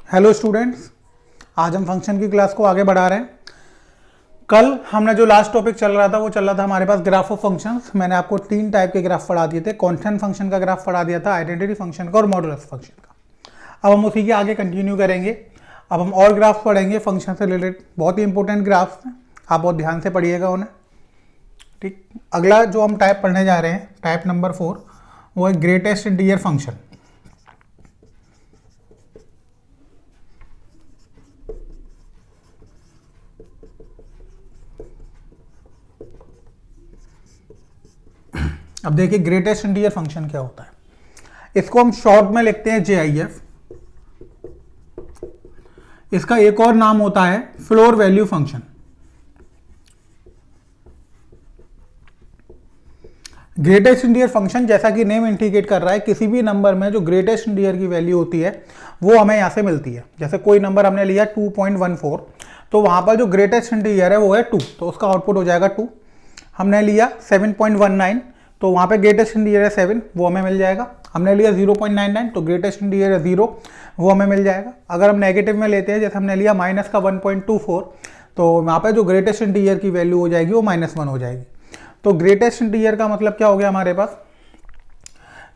Hello students, आज हम function की क्लास को आगे बढ़ा रहे हैं। कल हमने जो लास्ट टॉपिक चल रहा था वो चल रहा था हमारे पास ग्राफ ऑफ फंक्शंस। मैंने आपको 3 टाइप के ग्राफ पढ़ा दिए थे। कांस्टेंट फंक्शन का ग्राफ पढ़ा दिया था, आइडेंटिटी फंक्शन का और मॉडुलस फंक्शन का। अब हम उसी के आगे कंटिन्यू करेंगे। अब हम और ग्राफ पढ़ेंगे फंक्शन से रिलेटेड। बहुत ही इंपॉर्टेंट ग्राफ्स हैं, आप बहुत ध्यान से पढ़िएगा उन्हें। ठीक, अगला जो हम टाइप पढ़ने जा रहे हैं, टाइप नंबर 4, वो है ग्रेटेस्ट इंटीजर फंक्शन। अब देखिए ग्रेटेस्ट इंटीजर फंक्शन क्या होता है। इसको हम शॉर्ट में लिखते हैं JIF। इसका एक और नाम होता है floor value function. Greatest integer function, जैसा कि नेम इंडिकेट कर रहा है, किसी भी नंबर में जो ग्रेटेस्ट इंटीजर की वैल्यू होती है वो हमें यहां से मिलती है। जैसे कोई नंबर हमने लिया 2.14, तो वहां पर जो ग्रेटेस्ट इंटीजर है वो है 2, तो उसका आउटपुट हो जाएगा 2। हमने लिया 7.19, तो वहाँ पे ग्रेटेस्ट इंटीजर है 7, वो हमें मिल जाएगा। हमने लिया 0.99, तो ग्रेटेस्ट इंटीजर है 0, वो हमें मिल जाएगा। अगर हम नेगेटिव में लेते हैं, जैसे हमने लिया माइनस का 1.24, तो वहाँ पे जो ग्रेटेस्ट इंटीजर की वैल्यू हो जाएगी वो -1 हो जाएगी। तो ग्रेटेस्ट इंटीजर का मतलब क्या हो गया हमारे पास,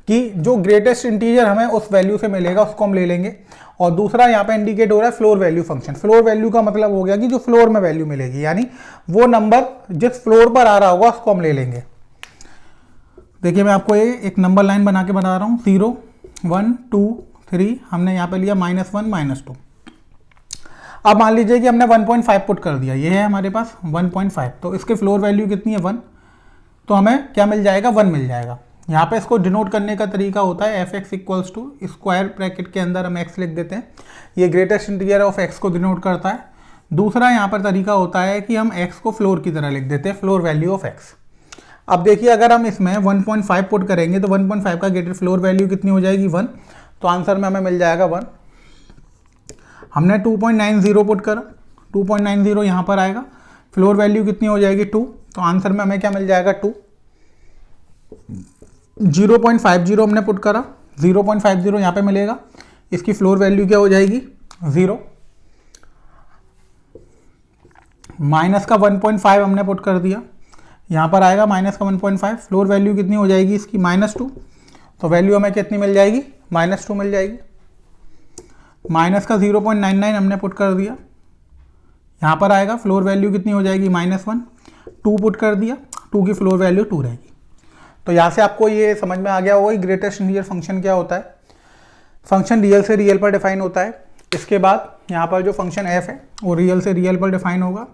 कि जो ग्रेटेस्ट इंटीजर हमें उस वैल्यू से मिलेगा उसको हम ले लेंगे। और दूसरा यहाँ पे इंडिकेट हो रहा है floor value function. Floor value का मतलब हो गया कि जो फ्लोर में वैल्यू मिलेगी, यानी वो नंबर जिस फ्लोर पर आ रहा होगा उसको हम ले लेंगे। देखिए मैं आपको एक नंबर लाइन बना के बता रहा हूँ, 0 1 2 3। हमने यहाँ पे लिया -1 -2। अब मान लीजिए कि हमने 1.5 पुट कर दिया, ये है हमारे पास 1.5, तो इसके फ्लोर वैल्यू कितनी है 1, तो हमें क्या मिल जाएगा 1 मिल जाएगा। यहाँ पे इसको डिनोट करने का तरीका होता है fx equals to square bracket के अंदर हम x लिख देते हैं। ये ग्रेटेस्ट इंटीजर ऑफ x को डिनोट करता है। दूसरा यहाँ पर तरीका होता है कि हम x को फ्लोर की तरह लिख देते हैं, फ्लोर वैल्यू ऑफ x। अब देखिए अगर हम इसमें 1.5 पुट करेंगे तो 1.5 का गेटेड फ्लोर वैल्यू कितनी हो जाएगी 1, तो आंसर में हमें मिल जाएगा 1। हमने 2.90 पुट करा, 2.90 यहाँ पर आएगा, फ्लोर वैल्यू कितनी हो जाएगी 2, तो आंसर में हमें क्या मिल जाएगा 2। 0.50 हमने पुट करा, 0.50 यहाँ पे मिलेगा, इसकी फ्लोर वैल्यू क्या हो जाएगी 0। माइनस का 1.5 हमने पुट कर दिया, यहाँ पर आएगा माइनस का 1.5, फ्लोर वैल्यू कितनी हो जाएगी इसकी -2, तो वैल्यू हमें कितनी मिल जाएगी -2 मिल जाएगी। माइनस का 0.99 हमने पुट कर दिया, यहाँ पर आएगा फ्लोर वैल्यू कितनी हो जाएगी -1, 2 पुट कर दिया, 2 की फ्लोर वैल्यू 2 रहेगी। तो यहाँ से आपको ये समझ में आ गया होगा ग्रेटेस्ट इंटीजर फंक्शन क्या होता है। फंक्शन रियल से रियल पर डिफाइन होता है। इसके बाद यहाँ पर जो फंक्शन f है वो रियल से रियल पर डिफाइन होगा।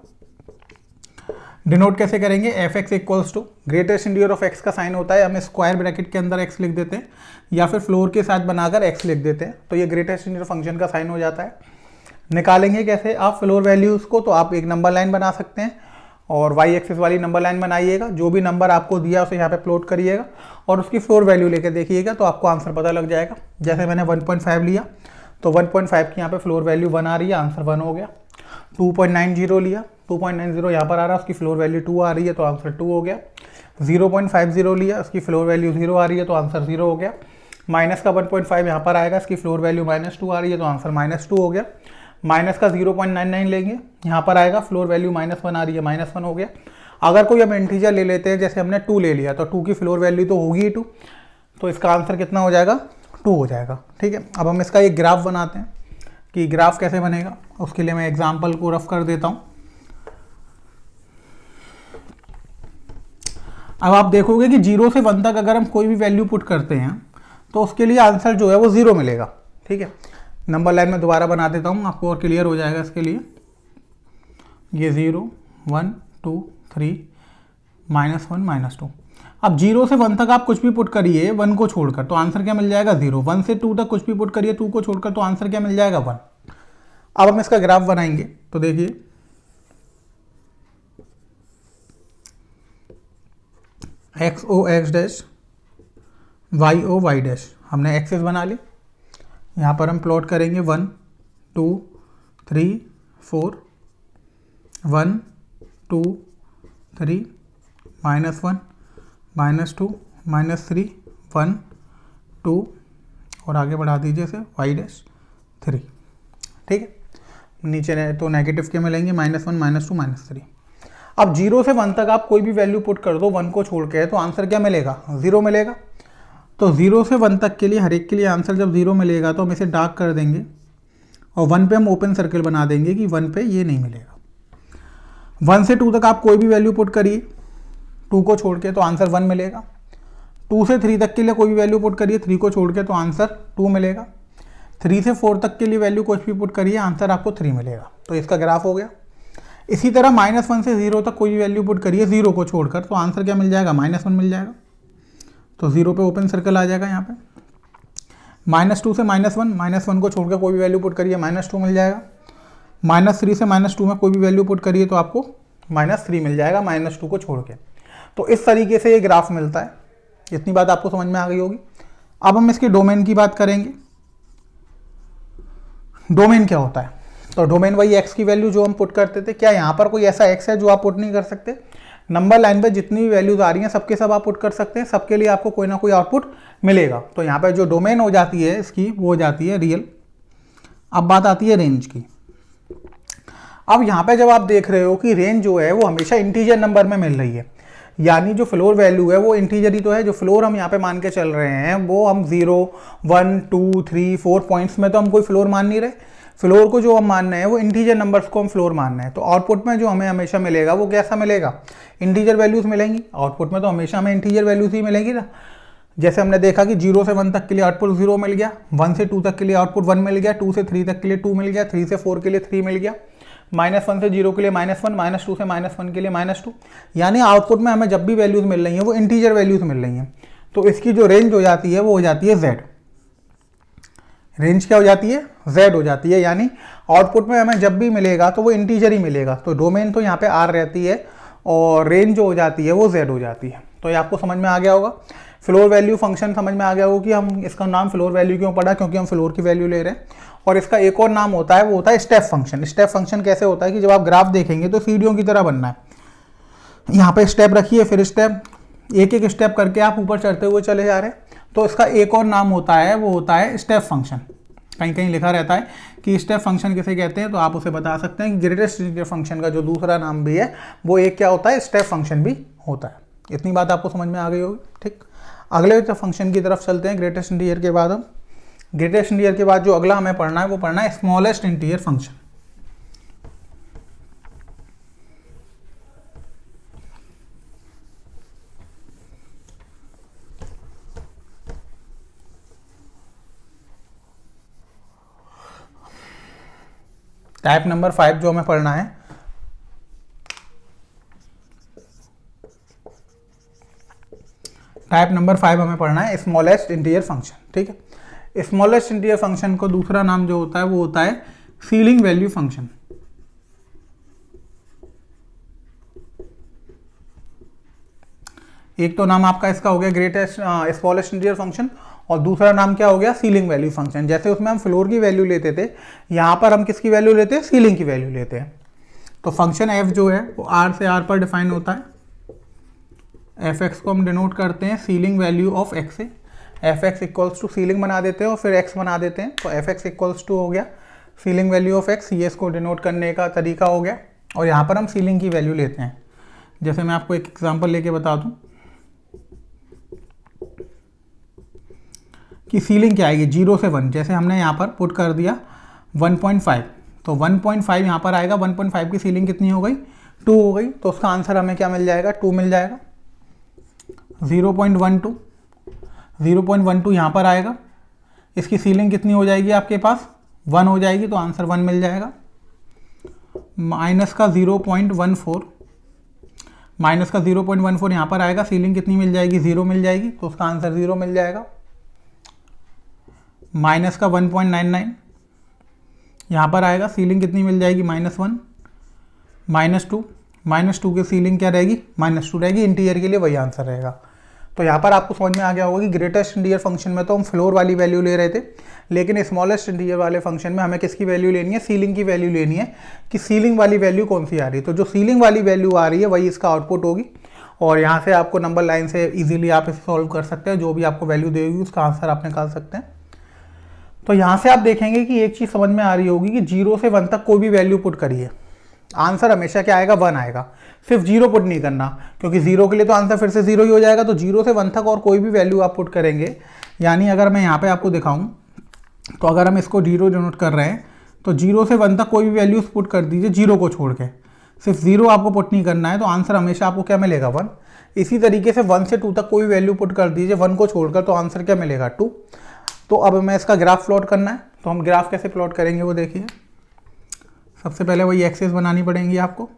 डिनोट कैसे करेंगे, fx equals to greatest integer of x का साइन होता है, हम स्क्वायर ब्रैकेट के अंदर x लिख देते हैं या फिर फ्लोर के साथ बनाकर x लिख देते हैं, तो ये ग्रेटेस्ट इंटीजर फंक्शन का साइन हो जाता है। निकालेंगे कैसे आप फ्लोर वैल्यूज़ को, तो आप एक नंबर लाइन बना सकते हैं और y एक्सिस वाली नंबर लाइन बनाइएगा। जो भी नंबर आपको दिया उसे यहाँ पे प्लॉट करिएगा और उसकी फ्लोर वैल्यू लेके देखिएगा, तो आपको आंसर पता लग जाएगा। जैसे मैंने 1.5 लिया तो 1.5 की यहाँ पे फ्लोर वैल्यू 1 आ रही है, आंसर 1 हो गया। 2.90 लिया, 2.90 यहाँ पर आ रहा है, उसकी फ्लोर वैल्यू 2 आ रही है, तो आंसर 2 हो गया। 0.50 लिया, उसकी फ्लोर वैल्यू 0 आ रही है, तो आंसर 0 हो गया। माइनस का 1.5 यहाँ पर आएगा, इसकी फ्लोर वैल्यू -2 आ रही है, तो आंसर -2 हो गया। माइनस का 0.99 लेंगे, यहाँ पर आएगा फ्लोर वैल्यू -1 आ रही है, -1 हो गया। अगर कोई हम इंटीजर ले लेते हैं, जैसे हमने 2 ले लिया, तो 2 की फ्लोर वैल्यू तो होगी ही 2, तो इसका आंसर कितना हो जाएगा 2 हो जाएगा। ठीक है, अब हम इसका एक ग्राफ बनाते हैं कि ग्राफ कैसे बनेगा। उसके लिए मैं एग्जाम्पल को रफ कर देता हूँ। अब आप देखोगे कि 0 से 1 तक अगर हम कोई भी वैल्यू पुट करते हैं तो उसके लिए आंसर जो है वो 0 मिलेगा। ठीक है, नंबर लाइन में दोबारा बना देता हूँ, आपको और क्लियर हो जाएगा इसके लिए। ये 0 1 2 3 -1 -2। अब 0 से 1 तक आप कुछ भी पुट करिए 1 को छोड़कर, तो आंसर क्या मिल जाएगा 0। 1 से 2 तक कुछ भी पुट करिए 2 को छोड़कर, तो आंसर क्या मिल जाएगा 1। अब हम इसका ग्राफ बनाएंगे, तो देखिए X O X dash, Y O Y dash, हमने एक्सेस बना ली। यहाँ पर हम प्लॉट करेंगे 1 2 3 4, 1 2 3 -1 -2 -3 1 2 और आगे बढ़ा दीजिए इसे y डैश 3। ठीक है। नीचे तो नेगेटिव के मिलेंगे -1 -2 -3। अब 0 से 1 तक आप कोई भी वैल्यू पुट कर दो 1 को छोड़ के, तो आंसर क्या मिलेगा? 0 मिलेगा। तो 0 से 1 तक के लिए हर एक के लिए आंसर जब 0 मिलेगा तो हम इसे डार्क कर देंगे और 1 पे हम ओपन सर्कल बना देंगे कि 1 पे ये नहीं मिलेगा। 1 से 2 तक आप कोई भी वैल्यू पुट करिए 2 को छोड़ के, तो आंसर 1 मिलेगा। 2 से 3 तक के लिए कोई भी वैल्यू पुट करिए 3 को छोड़ के, तो आंसर 2 मिलेगा। 3 से 4 तक के लिए वैल्यू कुछ भी पुट करिए, आंसर आपको 3 मिलेगा। तो इसका ग्राफ हो गया। इसी तरह -1 से 0 तक कोई भी वैल्यू पुट करिए 0 को छोड़कर, तो आंसर क्या मिल जाएगा? -1 मिल जाएगा। तो 0 पे ओपन सर्कल आ जाएगा यहाँ पे। -2 से -1 को छोड़कर कोई भी वैल्यू पुट करिए -2 मिल जाएगा। -3 से -2 में कोई भी वैल्यू पुट करिए तो आपको -3 मिल जाएगा -2 को छोड़ के। तो इस तरीके से ये ग्राफ मिलता है। इतनी बात आपको समझ में आ गई होगी। अब हम इसके डोमेन की बात करेंगे। डोमेन क्या होता है? तो डोमेन वही x की वैल्यू जो हम पुट करते थे। क्या यहाँ पर कोई ऐसा x है जो आप पुट नहीं कर सकते? नंबर लाइन पे जितनी भी वैल्यूज आ रही हैं सबके सब आप पुट कर सकते हैं, सबके लिए आपको कोई ना कोई आउटपुट मिलेगा। तो यहाँ पर जो डोमेन हो जाती है इसकी वो हो जाती है रियल। अब बात आती है रेंज की। अब यहाँ पे जब आप देख रहे हो कि रेंज जो है वो हमेशा इंटीजर नंबर में मिल रही है, यानी जो फ्लोर वैल्यू है वो इंटीजर ही तो है। जो फ्लोर हम यहाँ पे मान के चल रहे हैं वो हम 0, 1, 2, 3, 4 पॉइंट्स में तो हम कोई फ्लोर मान नहीं रहे। फ्लोर को जो हम मान रहे हैं वो इंटीजर नंबर्स को हम फ्लोर मान रहे हैं। तो आउटपुट में जो हमें हमेशा मिलेगा वो कैसा मिलेगा? इंटीजर वैल्यूज मिलेंगी। आउटपुट में तो हमेशा हमें इंटीजर वैल्यूज ही मिलेंगी ना। जैसे हमने देखा कि 0 से 1 तक के लिए आउटपुट 0 मिल गया, 1 से 2 तक के लिए आउटपुट 1 मिल गया, 2 से 3 तक के लिए 2 मिल गया, 3 से 4 के लिए 3 मिल गया, -1 से 0 के लिए -1, -2 से -1 के लिए -2। यानी आउटपुट में हमें जब भी वैल्यूज मिल रही हैं वो इंटीजर वैल्यूज मिल रही हैं। तो इसकी जो रेंज हो जाती है वो हो जाती है Z। रेंज क्या हो जाती है? Z हो जाती है। यानी आउटपुट में हमें जब भी मिलेगा तो वो इंटीजर ही मिलेगा। तो डोमेन तो यहाँ पे R रहती है और रेंज जो हो जाती है वो Z हो जाती है। तो ये आपको समझ में आ गया होगा। फ्लोर वैल्यू फंक्शन समझ में आ गया होगा कि हम इसका नाम फ्लोर वैल्यू क्यों पड़ा, क्योंकि हम फ्लोर की वैल्यू ले रहे हैं। और इसका एक और नाम होता है, वो होता है स्टेप फंक्शन। स्टेप फंक्शन कैसे होता है कि जब आप ग्राफ देखेंगे तो सीढ़ियों की तरह बनना है। यहाँ पे स्टेप रखिए, फिर स्टेप, एक एक स्टेप करके आप ऊपर चढ़ते हुए चले जा रहे हैं। तो इसका एक और नाम होता है, वो होता है स्टेप फंक्शन। कहीं कहीं लिखा रहता है कि स्टेप फंक्शन किसे कहते हैं, तो आप उसे बता सकते हैं कि ग्रेटेस्ट इंटीजर फंक्शन का जो दूसरा नाम भी है वो एक क्या होता है? स्टेप फंक्शन भी होता है। इतनी बात आपको समझ में आ गई होगी। ठीक, अगले फंक्शन की तरफ चलते हैं। ग्रेटेस्ट इंटीजर के बाद हम ग्रेटेस्ट इंटीजर के बाद जो अगला हमें पढ़ना है वो पढ़ना है smallest integer function. Type number 5 जो हमें पढ़ना है, टाइप नंबर 5 हमें पढ़ना है स्मॉलेस्ट इंटीजर फंक्शन। ठीक है, स्मॉलेस्ट इंटीजर फंक्शन को दूसरा नाम जो होता है वो होता है सीलिंग वैल्यू फंक्शन। एक तो नाम आपका इसका हो गया ग्रेटेस्ट स्मॉलेस्ट इंटीजर फंक्शन, और दूसरा नाम क्या हो गया? Ceiling value function. जैसे उसमें हम फ्लोर की वैल्यू लेते थे, यहाँ पर हम किसकी वैल्यू लेते हैं? सीलिंग की वैल्यू लेते हैं। तो फंक्शन एफ जो है वो आर से आर पर डिफाइन होता है। एफ एक्स को हम डिनोट करते हैं सीलिंग वैल्यू ऑफ एक्स से। F x equals to ceiling बना देते हैं और फिर एक्स बना देते हैं। तो एफ एक्स इक्वल्स टू हो गया सीलिंग वैल्यू ऑफ एक्स, ये इसको डिनोट करने का तरीका हो गया। और यहाँ पर हम सीलिंग की वैल्यू लेते हैं। जैसे मैं आपको एक एग्जाम्पल लेके बता दूँ कि सीलिंग क्या आएगी 0 से 1। जैसे हमने यहाँ पर पुट कर दिया 1.5, तो 1.5 यहाँ पर आएगा। 1.5 की सीलिंग कितनी हो गई? 2 हो गई। तो उसका आंसर हमें क्या मिल जाएगा? 2 मिल जाएगा। 0.12 यहाँ पर आएगा। इसकी सीलिंग कितनी हो जाएगी आपके पास? 1 हो जाएगी, तो आंसर 1 मिल जाएगा। माइनस का 0.14, माइनस का 0.14 यहाँ पर आएगा। सीलिंग कितनी मिल जाएगी? 0 मिल जाएगी, तो उसका आंसर 0 मिल जाएगा। माइनस का 1.99 यहाँ पर आएगा। सीलिंग कितनी मिल जाएगी? -1। -2 की सीलिंग क्या रहेगी? -2 रहेगी। इंटीजर के लिए वही आंसर रहेगा। तो यहाँ पर आपको समझ में आ गया होगा कि ग्रेटेस्ट इंटीजर फंक्शन में तो हम फ्लोर वाली वैल्यू ले रहे थे, लेकिन स्मॉलेस्ट इंटीजर वाले फंक्शन में हमें किसकी वैल्यू लेनी है? सीलिंग की वैल्यू लेनी है कि सीलिंग वाली वैल्यू कौन सी आ रही है। तो जो सीलिंग वाली वैल्यू आ रही है वही इसका आउटपुट होगी। और यहाँ से आपको नंबर लाइन से इजीली आप इसे सॉल्व कर सकते हैं। जो भी आपको वैल्यू देगी उसका आंसर आप निकाल सकते हैं। तो यहाँ से आप देखेंगे कि एक चीज़ समझ में आ रही होगी कि 0 से 1 तक कोई भी वैल्यू पुट करिए, आंसर हमेशा क्या आएगा, 1 आएगा। सिर्फ 0 पुट नहीं करना, क्योंकि 0 के लिए तो आंसर फिर से 0 ही हो जाएगा। तो 0 से 1 तक और कोई भी वैल्यू आप पुट करेंगे, यानी अगर मैं यहाँ पे आपको दिखाऊं, तो अगर हम इसको 0 डिनोट कर रहे हैं तो 0 से 1 तक कोई भी वैल्यूज पुट कर दीजिए 0 को छोड़ के, सिर्फ 0 आपको पुट नहीं करना है, तो आंसर हमेशा आपको क्या मिलेगा, 1। इसी तरीके से 1 से 2 तक कोई भी वैल्यू पुट कर दीजिए 1 को छोड़कर, तो आंसर क्या मिलेगा, 2। तो अब हमें इसका ग्राफ प्लॉट करना है, तो हम ग्राफ कैसे प्लॉट करेंगे वो देखिए। सबसे पहले वही एक्सिस बनानी पड़ेंगी आपको,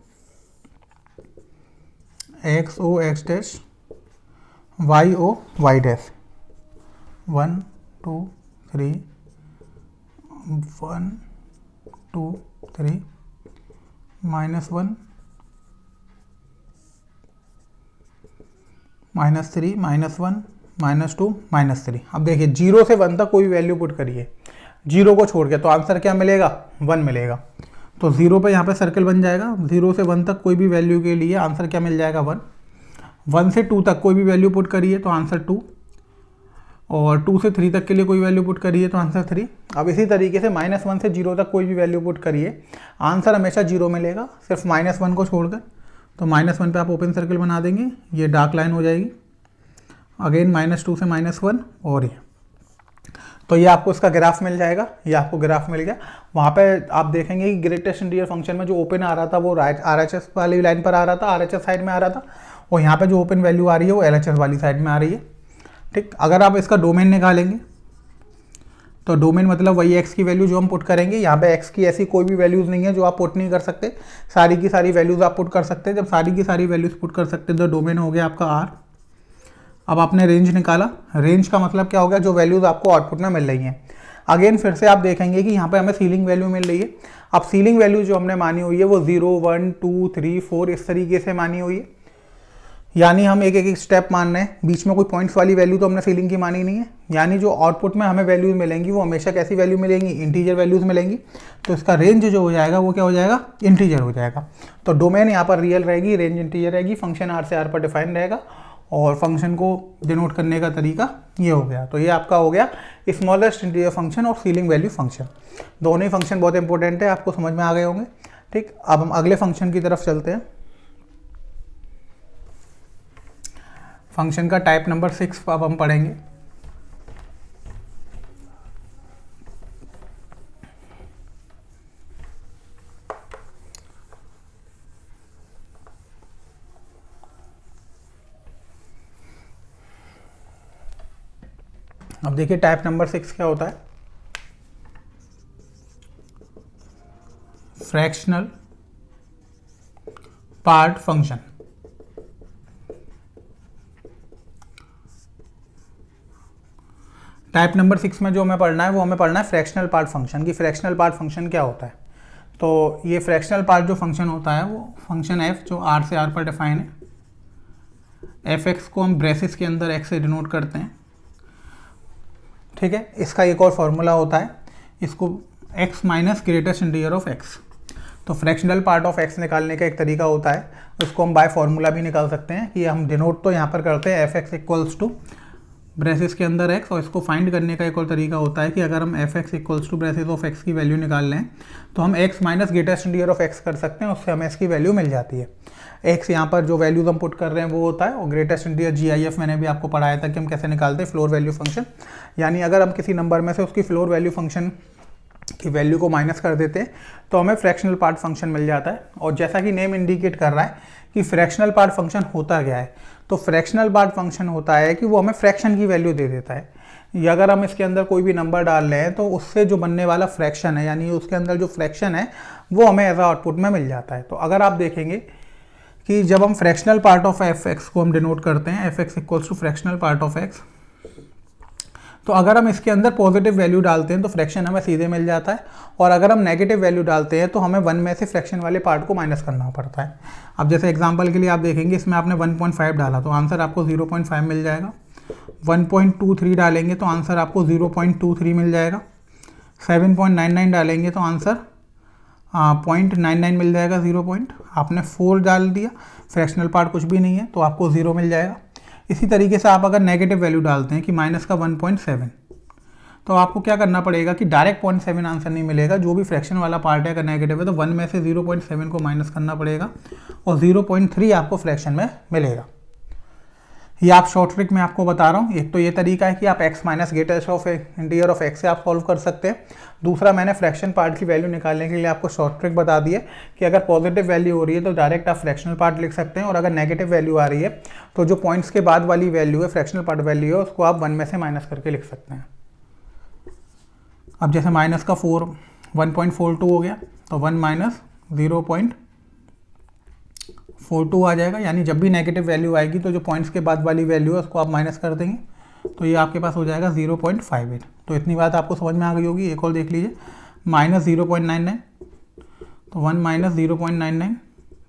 X O X dash, Y O Y dash, 1 2 3 1 2 3 -1 -3 -1 -2 -3। अब देखिए 0 से 1 तक कोई वैल्यू पुट करिए 0 को छोड़ के, तो आंसर क्या मिलेगा, 1 मिलेगा। तो 0 पे यहाँ पे सर्कल बन जाएगा। 0 से 1 तक कोई भी वैल्यू के लिए आंसर क्या मिल जाएगा, 1। 1 से 2 तक कोई भी वैल्यू पुट करिए तो आंसर 2, और 2 से 3 तक के लिए कोई वैल्यू पुट करिए तो आंसर 3। अब इसी तरीके से -1 से 0 तक कोई भी वैल्यू पुट करिए, आंसर हमेशा 0 मिलेगा, सिर्फ -1 को छोड़कर। तो -1 पे आप ओपन सर्कल बना देंगे, ये डार्क लाइन हो जाएगी। अगेन -2 से -1 और ये, तो ये आपको इसका ग्राफ मिल जाएगा। ये आपको ग्राफ मिल गया। वहाँ पे आप देखेंगे कि ग्रेटेस्ट इंटीजर फंक्शन में जो ओपन आ रहा था वो RHS वाली लाइन पर आ रहा था, RHS साइड में आ रहा था, और यहाँ पे जो ओपन वैल्यू आ रही है वो LHS वाली साइड में आ रही है। ठीक, अगर आप इसका डोमेन निकालेंगे तो डोमेन मतलब वही x की वैल्यू जो हम पुट करेंगे। यहाँ पे x की ऐसी कोई भी वैल्यूज़ नहीं है जो आप पुट नहीं कर सकते, सारी की सारी वैल्यूज़ आप पुट कर सकते हैं। जब सारी की सारी वैल्यूज़ पुट कर सकते हैं तो डोमेन हो गया आपका R। अब आपने रेंज निकाला, रेंज का मतलब क्या हो गया, जो वैल्यूज़ आपको आउटपुट में मिल रही हैं। अगेन फिर से आप देखेंगे कि यहाँ पे हमें सीलिंग वैल्यू मिल रही है। अब सीलिंग वैल्यू जो हमने मानी हुई है वो 0 1 2 3 4 इस तरीके से मानी हुई है, यानी हम एक एक स्टेप मान रहे हैं, बीच में कोई पॉइंट्स वाली वैल्यू तो हमने सीलिंग की मानी नहीं है। यानी जो आउटपुट में हमें वैल्यूज मिलेंगी वो हमेशा कैसी वैल्यू मिलेंगी, इंटीजर वैल्यूज मिलेंगी। तो इसका रेंज जो हो जाएगा वो क्या हो जाएगा, इंटीजर हो जाएगा। तो डोमेन यहाँ पर रियल रहेगी, रेंज इंटीजर रहेगी, फंक्शन R से R पर डिफाइन रहेगा, और फंक्शन को डिनोट करने का तरीका ये हो गया। तो ये आपका हो गया स्मॉलेस्ट इंटीजर फंक्शन और सीलिंग वैल्यू फंक्शन। दोनों ही फंक्शन बहुत इंपॉर्टेंट है, आपको समझ में आ गए होंगे। ठीक, अब हम अगले फंक्शन की तरफ चलते हैं। फंक्शन का टाइप नंबर 6 अब हम पढ़ेंगे। अब देखिए टाइप नंबर 6 क्या होता है, fractional part function. Type number 6 में जो हमें पढ़ना है वो हमें पढ़ना है फ्रैक्शनल पार्ट फंक्शन की। फ्रैक्शनल पार्ट फंक्शन क्या होता है, तो ये फ्रैक्शनल पार्ट जो फंक्शन होता है वो फंक्शन f जो R से R पर डिफाइन है। f(x) को हम ब्रेसेस के अंदर x से डिनोट करते हैं। ठीक है, इसका एक और फॉर्मूला होता है, इसको x minus greatest integer of x। तो फ्रैक्शनल पार्ट ऑफ x निकालने का एक तरीका होता है, उसको हम बाय फॉर्मूला भी निकाल सकते हैं कि हम डिनोट तो यहाँ पर करते हैं f(x) इक्वल्स टू ब्रेसेस के अंदर x, और इसको फाइंड करने का एक और तरीका होता है कि अगर हम f(x) equals to braces of x की वैल्यू निकाल लें तो हम x minus greatest integer of x कर सकते हैं, उससे हमें इसकी वैल्यू मिल जाती है। x यहाँ पर जो वैल्यूज हम पुट कर रहे हैं वो होता है, और ग्रेटेस्ट इंटीजर GIF मैंने भी आपको पढ़ाया था कि हम कैसे निकालते हैं, फ्लोर वैल्यू फंक्शन। यानी अगर हम किसी नंबर में से उसकी फ्लोर वैल्यू फंक्शन की वैल्यू को माइनस कर देते हैं तो हमें फ्रैक्शनल पार्ट फंक्शन मिल जाता है। और जैसा कि नेम इंडिकेट कर रहा है कि फ्रैक्शनल पार्ट फंक्शन होता क्या है, तो फ्रैक्शनल पार्ट फंक्शन होता है कि वो हमें फ्रैक्शन की वैल्यू दे देता है। या अगर हम इसके अंदर कोई भी नंबर डाल रहे हैं तो उससे जो बनने वाला फ्रैक्शन है, यानी उसके अंदर जो फ्रैक्शन है वो हमें एज आउटपुट में मिल जाता है। तो अगर आप देखेंगे कि जब हम फ्रैक्शनल पार्ट ऑफ f(x) को हम डिनोट करते हैं, f(x) equals to fractional part of x, तो अगर हम इसके अंदर पॉजिटिव वैल्यू डालते हैं तो फ्रैक्शन हमें सीधे मिल जाता है, और अगर हम नेगेटिव वैल्यू डालते हैं तो हमें 1 में से फ्रैक्शन वाले पार्ट को माइनस करना पड़ता है। अब जैसे एग्जांपल के लिए आप देखेंगे इसमें आपने 1.5 डाला तो आंसर आपको 0.5 मिल जाएगा। 1.23 डालेंगे तो आंसर आपको 0.23 मिल जाएगा। 7.99 डालेंगे तो आंसर 0.99 मिल जाएगा। 0. आपने 4 डाल दिया, फ्रैक्शनल पार्ट कुछ भी नहीं है तो आपको 0 मिल जाएगा। इसी तरीके से आप अगर नेगेटिव वैल्यू डालते हैं कि माइनस का 1.7, तो आपको क्या करना पड़ेगा कि डायरेक्ट 0.7 आंसर नहीं मिलेगा, जो भी फ्रैक्शन वाला पार्ट है अगर नेगेटिव है तो 1 में से 0.7 को माइनस करना पड़ेगा और 0.3 आपको फ्रैक्शन में मिलेगा। ये आप शॉर्ट ट्रिक में आपको बता रहा हूँ। एक तो ये तरीका है कि आप x minus gate H of integer of x से आप सॉल्व कर सकते हैं। दूसरा, मैंने फ्रैक्शन पार्ट की वैल्यू निकालने के लिए आपको शॉर्ट ट्रिक बता दी है कि अगर पॉजिटिव वैल्यू हो रही है तो डायरेक्ट आप फ्रैक्शनल पार्ट लिख सकते हैं, और अगर नेगेटिव वैल्यू आ रही है तो जो पॉइंट्स के बाद वाली वैल्यू है, फ्रैक्शनल पार्ट वैल्यू है, उसको आप 1 में से माइनस करके लिख सकते हैं। अब जैसे माइनस का 1.42 हो गया तो 1 माइनस 0.42 आ जाएगा, यानी जब भी नेगेटिव वैल्यू आएगी तो जो पॉइंट्स के बाद वाली वैल्यू है उसको आप माइनस कर देंगे तो ये आपके पास हो जाएगा 0.58। तो इतनी बात आपको समझ में आ गई होगी। एक और देख लीजिए, माइनस 0.99 तो 1 माइनस 0.99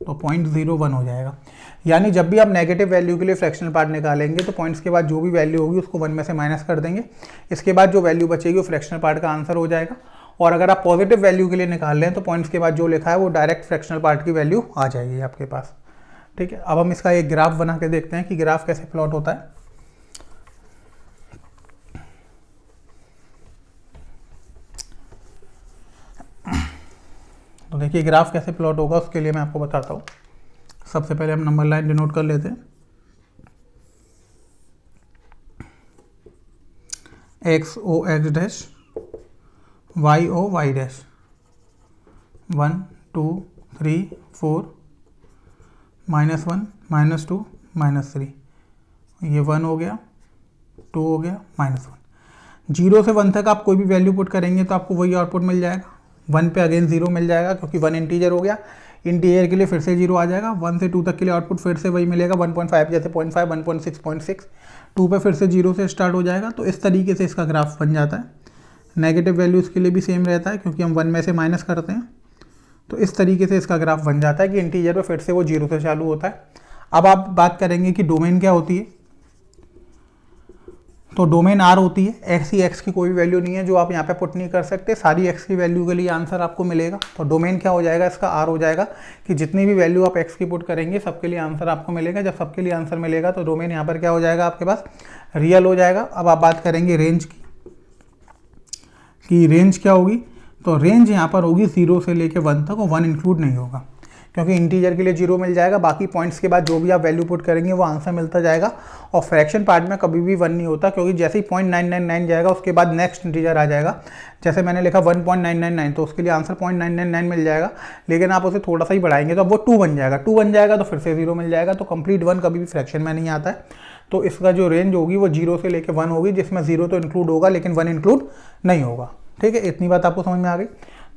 तो 0.01 हो जाएगा। यानी जब भी आप नेगेटिव वैल्यू के लिए फ्रैक्शनल पार्ट निकालेंगे तो पॉइंट्स के बाद जो भी वैल्यू होगी उसको 1 में से माइनस कर देंगे, इसके बाद जो वैल्यू बचेगी वो फ्रैक्शनल पार्ट का आंसर हो जाएगा। और अगर आप पॉजिटिव वैल्यू के लिए निकाल रहे हैं तो पॉइंट्स के बाद जो लिखा है वो डायरेक्ट फ्रैक्शनल पार्ट की वैल्यू आ जाएगी आपके पास। ठीक है, अब हम इसका एक ग्राफ बना के देखते हैं कि ग्राफ कैसे प्लॉट होता है। तो देखिए ग्राफ कैसे प्लॉट होगा उसके लिए मैं आपको बताता हूँ। सबसे पहले हम नंबर लाइन डिनोट कर लेते हैं। X O X dash, Y O Y dash, 1 2 3 4 -1 -2 -3, ये 1 हो गया, 2 हो गया, -1। 0 से 1 तक आप कोई भी वैल्यू पुट करेंगे तो आपको वही आउटपुट मिल जाएगा। 1 पे अगेन 0 मिल जाएगा क्योंकि 1 इंटीजर हो गया, इंटीजर के लिए फिर से 0 आ जाएगा। 1 से 2 तक के लिए आउटपुट फिर से वही मिलेगा, 1.5 जैसे 0.5, 1.6 0.6, 2 पे फिर से 0 से स्टार्ट हो जाएगा। तो इस तरीके से इसका ग्राफ बन जाता है। नेगेटिव वैल्यूज़ के लिए भी सेम रहता है क्योंकि हम 1 में से माइनस करते हैं। तो इस तरीके से इसका ग्राफ बन जाता है कि इंटीजर पे फिर से वो 0 से चालू होता है। अब आप बात करेंगे कि डोमेन क्या होती है, तो डोमेन आर होती है। एक्स ही एक्स की कोई वैल्यू नहीं है जो आप यहाँ पे पुट नहीं कर सकते, सारी एक्स की वैल्यू के लिए आंसर आपको मिलेगा। तो डोमेन क्या हो जाएगा इसका, आर हो जाएगा कि जितनी भी वैल्यू आप एक्स की पुट करेंगे सबके लिए आंसर आपको मिलेगा। जब सबके लिए आंसर मिलेगा तो डोमेन यहाँ पर क्या हो जाएगा आपके पास, रियल हो जाएगा। अब आप बात करेंगे रेंज की, कि रेंज क्या होगी, तो रेंज यहाँ पर होगी 0 से लेके 1 तक, और 1 इंक्लूड नहीं होगा क्योंकि इंटीजर के लिए 0 मिल जाएगा। बाकी पॉइंट्स के बाद जो भी आप वैल्यू पुट करेंगे वो आंसर मिलता जाएगा। और फ्रैक्शन पार्ट में कभी भी 1 नहीं होता क्योंकि जैसे ही 0.999 जाएगा उसके बाद नेक्स्ट इंटीजर आ जाएगा। जैसे मैंने लिखा 1.999 तो उसके लिए आंसर 0.999 मिल जाएगा, लेकिन आप उसे थोड़ा सा ही बढ़ाएंगे तो अब वो 2 बन जाएगा। 2 बन जाएगा तो फिर से 0 मिल जाएगा। तो कंप्लीट 1 कभी भी फ्रैक्शन में नहीं आता है। तो इसका जो रेंज होगी वो 0 से लेकर 1 होगी, जिसमें 0 तो इंक्लूड होगा लेकिन 1 इंक्लूड नहीं होगा। ठीक है, इतनी बात आपको समझ में आ गई।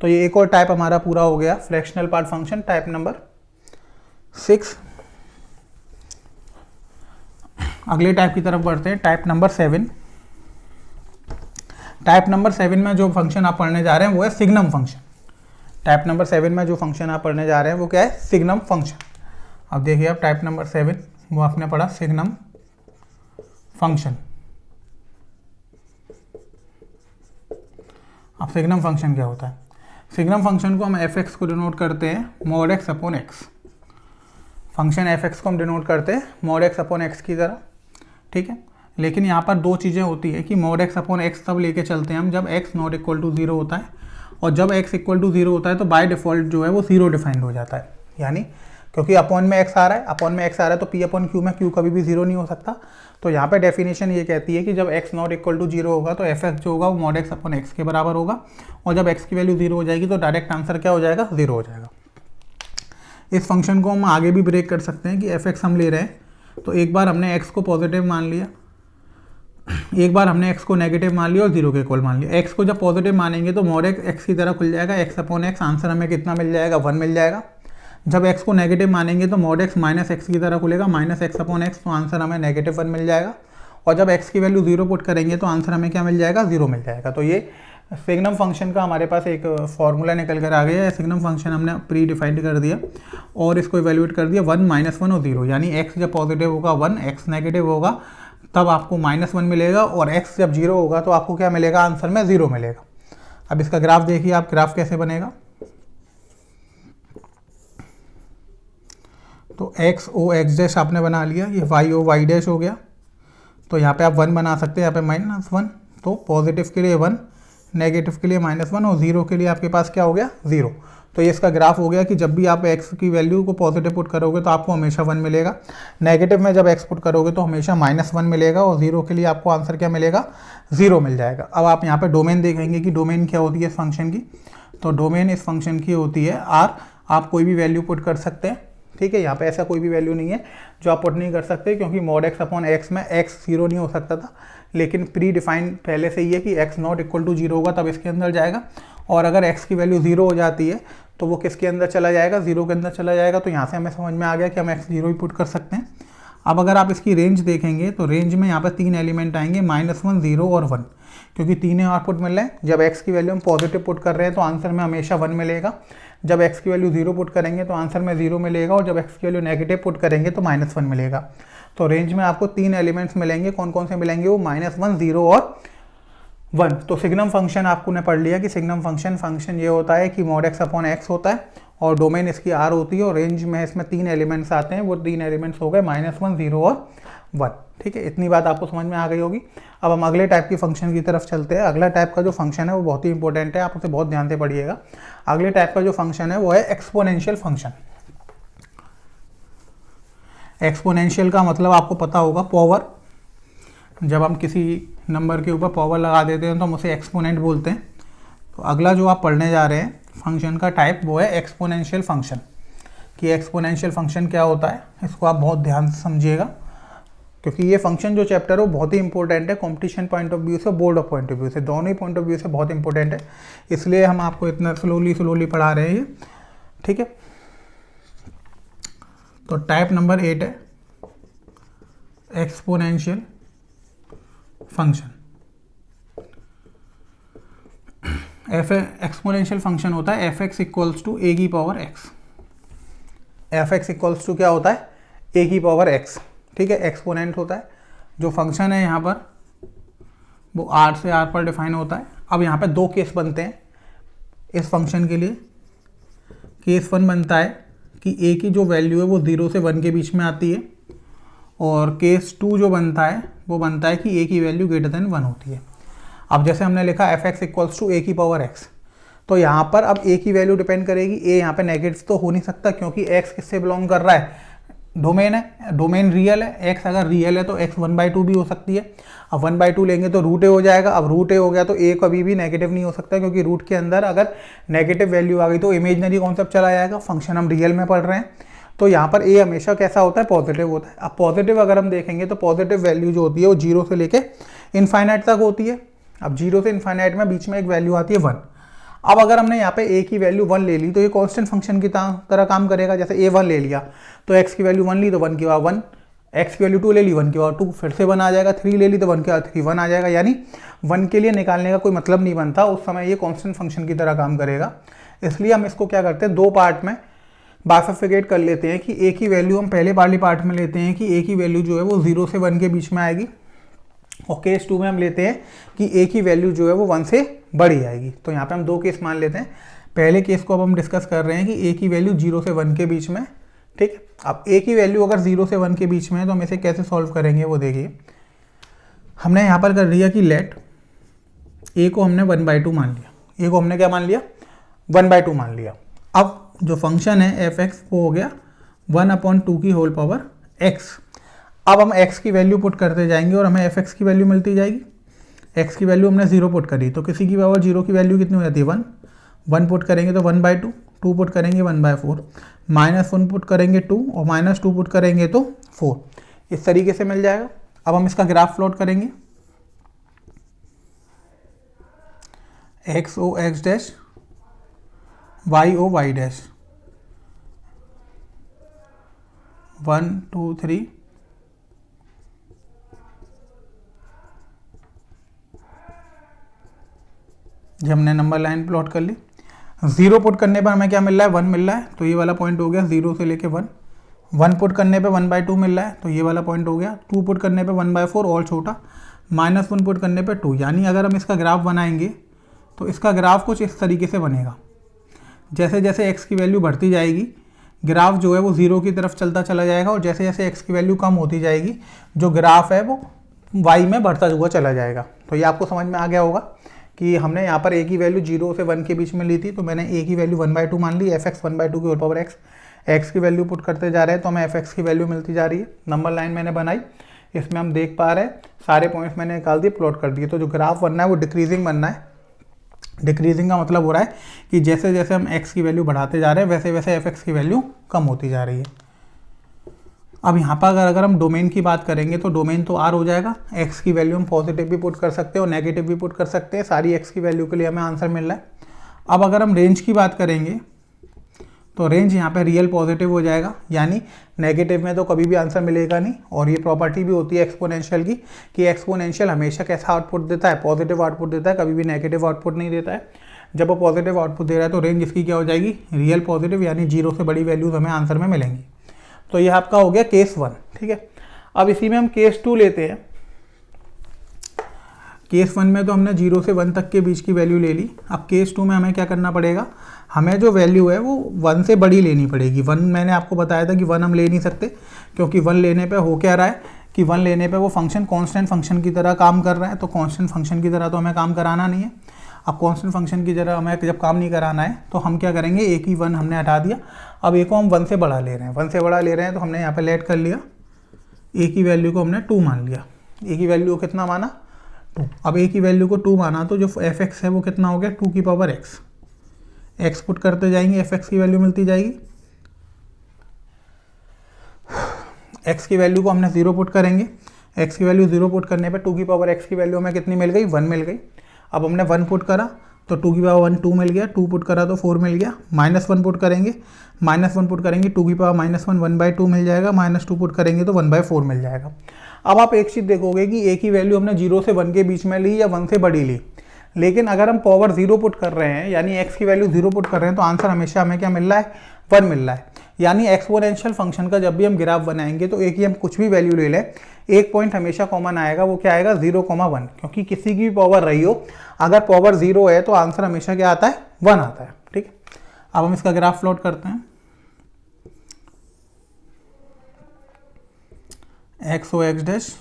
तो ये एक और टाइप हमारा पूरा हो गया, fractional part function type number 6। अगले टाइप की तरफ बढ़ते हैं, टाइप नंबर 7। टाइप नंबर 7 में जो फंक्शन आप पढ़ने जा रहे हैं वो है सिग्नम फंक्शन। टाइप नंबर 7 में जो फंक्शन आप पढ़ने जा रहे हैं वो क्या है, सिग्नम फंक्शन। अब देखिए आप टाइप नंबर 7 वो आपने पढ़ा सिग्नम फंक्शन। अब सिग्नम फंक्शन क्या होता है, सिग्नम फंक्शन को हम f(x) को डिनोट करते हैं mod x upon x। Function f(x) को हम डिनोट करते हैं mod x अपॉन x की तरह। ठीक है, लेकिन यहाँ पर दो चीज़ें होती है कि mod x अपॉन x तब लेके चलते हैं हम जब x नॉट इक्वल टू 0 होता है, और जब x इक्वल टू 0 होता है तो बाय डिफ़ॉल्ट जो है वो 0 डिफाइंड हो जाता है। यानी क्योंकि अपॉन में x आ रहा है, अपॉन में x आ रहा है तो p अपॉन q में q कभी भी 0 नहीं हो सकता। तो यहाँ पे डेफिनेशन ये कहती है कि जब x नॉट इक्वल टू 0 होगा तो f(x) जो होगा वो mod x अपॉन x के बराबर होगा, और जब x की वैल्यू 0 हो जाएगी तो डायरेक्ट आंसर क्या हो जाएगा, 0 हो जाएगा। इस फंक्शन को हम आगे भी ब्रेक कर सकते हैं कि f(x) हम ले रहे हैं तो एक बार हमने x को पॉजिटिव मान लिया, एक बार हमने x को नेगेटिव मान लिया और 0 के इक्वल मान लिया। x को जब पॉजिटिव मानेंगे तो mod x की तरह खुल जाएगा, x अपॉन x, आंसर हमें कितना मिल जाएगा, 1 मिल जाएगा। जब x को नेगेटिव मानेंगे तो mod x माइनस एक्स की तरह खुलेगा, माइनस एक्स अपॉन एक्स, तो आंसर हमें -1 मिल जाएगा। और जब x की वैल्यू 0 पुट करेंगे तो आंसर हमें क्या मिल जाएगा, 0 मिल जाएगा। तो ये सिग्नम फंक्शन का हमारे पास एक फॉर्मूला निकल कर आ गया है। सिग्नम फंक्शन हमने प्री डिफाइंड कर दिया और इसको इवेल्यूएट कर दिया 1 -1 और 0, यानी x जब पॉजिटिव होगा 1, x नेगेटिव होगा तब आपको -1 मिलेगा, और x जब 0 होगा तो आपको क्या मिलेगा, आंसर में 0 मिलेगा। अब इसका ग्राफ देखिए आप, ग्राफ कैसे बनेगा, तो x o x डैश आपने बना लिया, ये y o y डैश हो गया। तो यहाँ पे आप 1 बना सकते हैं, यहाँ पे -1, तो पॉजिटिव के लिए 1, नेगेटिव के लिए -1 और 0 के लिए आपके पास क्या हो गया 0। तो ये इसका ग्राफ हो गया कि जब भी आप x की वैल्यू को पॉजिटिव पुट करोगे तो आपको हमेशा 1 मिलेगा, नेगेटिव में जब x पुट करोगे तो हमेशा -1 मिलेगा और 0 के लिए आपको आंसर क्या मिलेगा 0 मिल जाएगा। अब आप यहाँ पे डोमेन देखेंगे कि डोमेन क्या होती है इस फंक्शन की। तो डोमेन इस फंक्शन की होती है r, आप कोई भी वैल्यू पुट कर सकते हैं, ठीक है। यहाँ पे ऐसा कोई भी वैल्यू नहीं है जो आप पुट नहीं कर सकते, क्योंकि mod x अपॉन x में x 0 नहीं हो सकता था, लेकिन प्री डिफाइंड पहले से ही है कि x नॉट इक्वल टू 0 होगा तब इसके अंदर जाएगा, और अगर x की वैल्यू 0 हो जाती है तो वो किसके अंदर चला जाएगा 0 के अंदर चला जाएगा। तो यहाँ से हमें समझ में आ गया कि हम x 0 ही पुट कर सकते हैं। अब अगर आप इसकी रेंज देखेंगे तो रेंज में यहाँ पर 3 एलिमेंट आएंगे, -1, 0 और 1, क्योंकि तीनों आउटपुट मिल रहे हैं। जब x की वैल्यू हम पॉजिटिव पुट कर रहे हैं तो आंसर में हमेशा 1 मिलेगा, जब x की वैल्यू 0 पुट करेंगे तो आंसर में 0 मिलेगा, और जब x की वैल्यू नेगेटिव पुट करेंगे तो -1 मिलेगा। तो रेंज में आपको 3 एलिमेंट्स मिलेंगे, कौन कौन से मिलेंगे वो -1, 0 और 1। तो सिग्नम फंक्शन आपको ने पढ़ लिया कि सिग्नम फंक्शन ये होता है कि mod x अपॉन x होता है और डोमेन इसकी r होती है, और रेंज में इसमें 3 एलिमेंट्स आते हैं, वो 3 एलिमेंट्स हो गए -1, 0 और 1। ठीक है, इतनी बात आपको समझ में आ गई होगी। अब हम अगले टाइप की फंक्शन की तरफ चलते हैं। अगला टाइप का जो फंक्शन है वो बहुत ही इंपॉर्टेंट है, आप उसे बहुत ध्यान से पढ़िएगा। अगले टाइप का जो फंक्शन है वो है एक्सपोनेंशियल फंक्शन। एक्सपोनेंशियल का मतलब आपको पता होगा पावर। जब हम किसी नंबर के ऊपर पावर लगा देते हैं तो हम उसे एक्सपोनेंट बोलते हैं। तो अगला जो आप पढ़ने जा रहे हैं फंक्शन का टाइप वो है एक्सपोनेंशियल फंक्शन। कि एक्सपोनेंशियल फंक्शन क्या होता है इसको आप बहुत ध्यान से समझिएगा, क्योंकि ये फंक्शन जो चैप्टर है वो बहुत ही इंपॉर्टेंट है, कंपटीशन पॉइंट ऑफ व्यू से, board of point of view से, दोनों ही पॉइंट ऑफ व्यू से बहुत इंपॉर्टेंट है, इसलिए हम आपको इतना स्लोली पढ़ा रहे हैं ये। ठीक है, तो टाइप नंबर 8 है एक्सपोनेंशियल फंक्शन। एक्सपोनेंशियल फंक्शन होता है f(x) इक्वल्स टू a की power x। f(x) equals to क्या होता है a की पावर x। ठीक है, एक्सपोनेंट होता है। जो फंक्शन है यहाँ पर वो r से r पर डिफाइन होता है। अब यहाँ पे 2 केस बनते हैं इस फंक्शन के लिए। केस 1 बनता है कि a की जो वैल्यू है वो 0 से 1 के बीच में आती है, और केस 2 जो बनता है वो बनता है कि a की वैल्यू ग्रेटर देन 1 होती है। अब जैसे हमने लिखा f(x) इक्वल्स टू a की पावर x, तो यहाँ पर अब a की वैल्यू डिपेंड करेगी। a यहाँ पे नेगेटिव तो हो नहीं सकता, क्योंकि x किससे बिलोंग कर रहा है, डोमेन है, डोमेन रियल है। x अगर रियल है तो x 1/2 भी हो सकती है। अब 1/2 लेंगे तो रूट a हो जाएगा। अब रूट a हो गया तो a कभी भी नेगेटिव नहीं हो सकता, क्योंकि रूट के अंदर अगर नेगेटिव वैल्यू आ गई तो इमेजनरी कॉन्सेप्ट चला जाएगा। फंक्शन हम रियल में पढ़ रहे हैं, तो यहाँ पर a हमेशा कैसा होता है पॉजिटिव होता है। अब पॉजिटिव अगर हम देखेंगे तो पॉजिटिव वैल्यू जो होती है वो 0 से लेके इनफाइनाइट तक होती है। अब 0 से इनफाइनाइट में बीच में एक वैल्यू आती है 1। अब अगर हमने यहाँ पे a की वैल्यू 1 ले ली तो ये कांस्टेंट फंक्शन की तरह काम करेगा। जैसे a 1 ले लिया तो x की वैल्यू 1 ली तो 1 की बार 1, x की वैल्यू 2 ले ली 1 की बार 2, फिर से 1 आ जाएगा, 3 ले ली तो 1 की बार 3 1 आ जाएगा। यानी 1 के लिए निकालने का कोई मतलब नहीं बनता, उस समय ये कांस्टेंट फंक्शन की तरह काम करेगा। इसलिए हम इसको क्या करते हैं 2 पार्ट में बाइफरफिकेट कर लेते हैं कि a की वैल्यू हम पहले वाली पार्ट में लेते हैं कि a की वैल्यू जो है वो 0 से 1 के बीच में आएगी, और केस 2 में हम लेते हैं कि a की वैल्यू जो है वो 1 से बड़ी आएगी। तो यहाँ पे हम 2 केस मान लेते हैं। पहले केस को अब हम डिस्कस कर रहे हैं कि a की वैल्यू 0 से 1 के बीच में। ठीक है, अब a की वैल्यू अगर 0 से 1 के बीच में है तो हम इसे कैसे सॉल्व करेंगे वो देखिए। हमने यहाँ पर कर दिया कि लेट a को हमने 1/2 मान लिया। a को हमने क्या मान लिया 1/2 मान लिया। अब जो फंक्शन है f(x) वो हो गया 1/2 की होल पावर x। अब हम x की वैल्यू पुट करते जाएंगे और हमें f(x) की वैल्यू मिलती जाएगी। x की वैल्यू हमने 0 पुट करी तो किसी की पावर 0 की वैल्यू कितनी हो जाती है 1। 1 पुट करेंगे तो 1/2, 2 पुट करेंगे 1/4, -1 पुट करेंगे 2 और -2 पुट करेंगे तो 4। इस तरीके से मिल जाएगा। अब हम इसका ग्राफ प्लॉट करेंगे। x o x dash, y o y dash, 1 2 3 जब हमने नंबर लाइन प्लॉट कर ली। 0 पुट करने पर हमें क्या मिल रहा है 1 मिल रहा है, तो ये वाला पॉइंट हो गया 0 से लेके 1। 1 पुट करने पे 1/2 मिल रहा है, तो ये वाला पॉइंट हो गया। 2 पुट करने पे 1/4 और छोटा, -1 पुट करने पे 2। यानी अगर हम इसका ग्राफ बनाएंगे तो इसका ग्राफ कुछ इस तरीके से बनेगा। जैसे जैसे x की वैल्यू बढ़ती जाएगी ग्राफ जो है वो 0 की तरफ चलता चला जाएगा, और जैसे जैसे x की वैल्यू कम होती जाएगी जो ग्राफ है वो वाई में बढ़ता हुआ चला जाएगा। तो ये आपको समझ में आ गया होगा कि हमने यहाँ पर ए की वैल्यू 0 से 1 के बीच में ली थी, तो मैंने ए की वैल्यू 1/2 मान ली, एफ एक्स 1/2 की होल पावर एक्स, एक्स की वैल्यू पुट करते जा रहे हैं तो हमें एफ एक्स की वैल्यू मिलती जा रही है। नंबर लाइन मैंने बनाई, इसमें हम देख पा रहे हैं सारे पॉइंट्स मैंने निकाल दिए, प्लॉट कर दिए। तो जो ग्राफ बनना है वो डिक्रीजिंग बनना है। डिक्रीजिंग का मतलब हो रहा है कि जैसे जैसे हम एक्स की वैल्यू बढ़ाते जा रहे हैं वैसे वैसे एफ एक्स की वैल्यू कम होती जा रही है। अब यहाँ पर अगर हम डोमेन की बात करेंगे तो डोमेन तो आर हो जाएगा, एक्स की वैल्यू हम पॉजिटिव भी पुट कर सकते हैं और नेगेटिव भी पुट कर सकते हैं, सारी एक्स की वैल्यू के लिए हमें आंसर मिल रहा है। अब अगर हम रेंज की बात करेंगे तो रेंज यहाँ पे रियल पॉजिटिव हो जाएगा, यानी नेगेटिव में तो कभी भी आंसर मिलेगा नहीं। और ये प्रॉपर्टी भी होती है एक्सपोनेंशियल की कि एक्सपोनेंशियल हमेशा कैसा आउटपुट देता है, पॉजिटिव आउटपुट देता है, कभी भी नेगेटिव आउटपुट नहीं देता है। जब वो पॉजिटिव आउटपुट दे रहा है तो रेंज इसकी क्या हो जाएगी, रियल पॉजिटिव, यानी 0 से बड़ी वैल्यूज हमें आंसर में मिलेंगी। तो ये आपका हो गया केस 1, ठीक है। अब इसी में हम केस 2 लेते हैं। केस 1 में तो हमने 0 से 1 तक के बीच की वैल्यू ले ली। अब केस 2 में हमें क्या करना पड़ेगा, हमें जो वैल्यू है वो 1 से बड़ी लेनी पड़ेगी। 1 मैंने आपको बताया था कि 1 हम ले नहीं सकते, क्योंकि 1 लेने पे हो क्या रहा है कि 1 लेने पे वो फंक्शन कांस्टेंट फंक्शन की तरह काम कर रहा है। तो कांस्टेंट फंक्शन की तरह तो हमें काम कराना नहीं है। अब कांस्टेंट फंक्शन की तरह हमें जब काम नहीं कराना है तो हम क्या करेंगे, एक ही 1 हमने हटा दिया। अब एक को हम 1 से बड़ा ले रहे हैं, 1 से बड़ा ले रहे हैं तो हमने यहाँ पे लेट कर लिया, ए की वैल्यू को हमने 2 मान लिया। ए की वैल्यू को कितना माना, 2। अब ए की वैल्यू को 2 माना तो जो एफ एक्स है वो कितना हो गया, 2 की पावर एक्स। एक्स पुट करते जाएंगे, एफ एक्स की वैल्यू मिलती जाएगी। एक्स की वैल्यू को हमने 0 पुट करेंगे, एक्स की वैल्यू 0 पुट करने पे 2 की पावर एक्स की वैल्यू हमें कितनी मिल गई, 1 मिल गई। अब हमने 1 पुट करा तो 2 की पावर 1 2 मिल गया, 2 पुट करा तो 4 मिल गया। -1 पुट करेंगे, -1 पुट करेंगे 2 की पावर -1 1/2 मिल जाएगा, -2 पुट करेंगे तो 1/4 मिल जाएगा। अब आप एक चीज़ देखोगे कि ए की वैल्यू हमने 0 से 1 के बीच में ली या 1 से बड़ी ली, लेकिन अगर हम पावर 0 पुट कर रहे हैं यानी एक्स की वैल्यू 0 पुट कर रहे हैं तो आंसर हमेशा हमें क्या मिल रहा है, 1 मिल रहा है। यानी एक्सपोनेंशियल फंक्शन का जब भी हम ग्राफ बनाएंगे तो एक ही हम कुछ भी वैल्यू ले लें, एक पॉइंट हमेशा कॉमन आएगा, वो क्या आएगा 0,1, क्योंकि किसी की भी पावर रही हो अगर पावर 0 है तो आंसर हमेशा क्या आता है, 1 आता है, ठीक है। अब हम इसका ग्राफ प्लॉट करते हैं। X O X dash,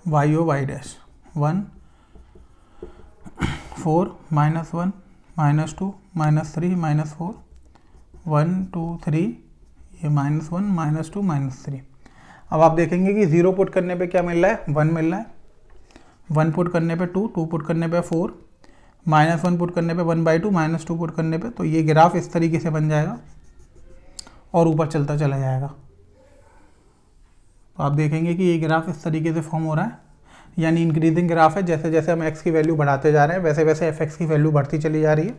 Y O Y dash, 1 4 -1 -2 -3 -4 1 2 3, ये -1 -2 -3। अब आप देखेंगे कि 0 पुट करने पे क्या मिल रहा है, 1 मिल रहा है, 1 पुट करने पे 2, 2 पुट करने पे 4, -1 पुट करने पे 1/2, -2 पुट करने पे, तो ये ग्राफ इस तरीके से बन जाएगा और ऊपर चलता चला जाएगा। तो आप देखेंगे कि ये ग्राफ इस तरीके से फॉर्म हो रहा है, यानी इंक्रीजिंग ग्राफ है। जैसे जैसे हम एक्स की वैल्यू बढ़ाते जा रहे हैं वैसे वैसे एफ एक्स की वैल्यू बढ़ती चली जा रही है,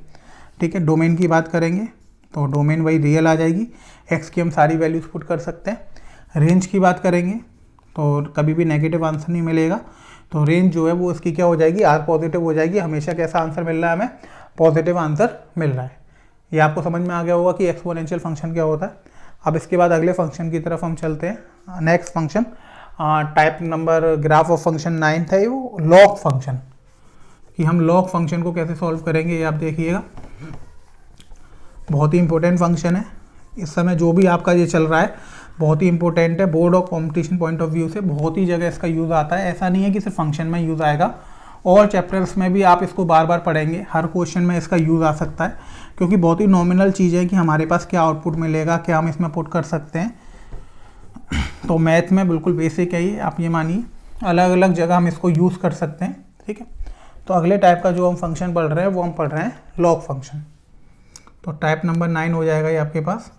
ठीक है। डोमेन की बात करेंगे तो डोमेन वही रियल आ जाएगी, एक्स की हम सारी वैल्यूज पुट कर सकते हैं। रेंज की बात करेंगे तो कभी भी नेगेटिव आंसर नहीं मिलेगा, तो रेंज जो है वो इसकी क्या हो जाएगी, आर पॉजिटिव हो जाएगी। हमेशा कैसा आंसर मिल रहा है, हमें पॉजिटिव आंसर मिल रहा है। ये आपको समझ में आ गया होगा कि एक्सपोनेंशियल फंक्शन क्या होता है। अब इसके बाद अगले फंक्शन की तरफ हम चलते हैं। Next function type number graph of function 9 है, वो लॉग फंक्शन, कि हम लॉग फंक्शन को कैसे सॉल्व करेंगे ये आप देखिएगा। बहुत ही इंपॉर्टेंट फंक्शन है, इस समय जो भी आपका ये चल रहा है बहुत ही इंपॉर्टेंट है। बोर्ड और कॉम्पिटिशन पॉइंट ऑफ व्यू से बहुत ही जगह इसका यूज़ आता है। ऐसा नहीं है कि सिर्फ फंक्शन में यूज़ आएगा, और चैप्टर्स में भी आप इसको बार बार पढ़ेंगे, हर क्वेश्चन में इसका यूज़ आ सकता है, क्योंकि बहुत ही नॉमिनल चीज़ है कि हमारे पास क्या आउटपुट मिलेगा, क्या हम इसमें पुट कर सकते हैं। तो मैथ में बिल्कुल बेसिक है ये, आप ये मानिए, अलग अलग जगह हम इसको यूज़ कर सकते हैं, ठीक है। तो अगले टाइप का जो हम फंक्शन पढ़ रहे हैं वो हम पढ़ रहे हैं लॉग फंक्शन। तो टाइप नंबर 9 हो जाएगा ये आपके पास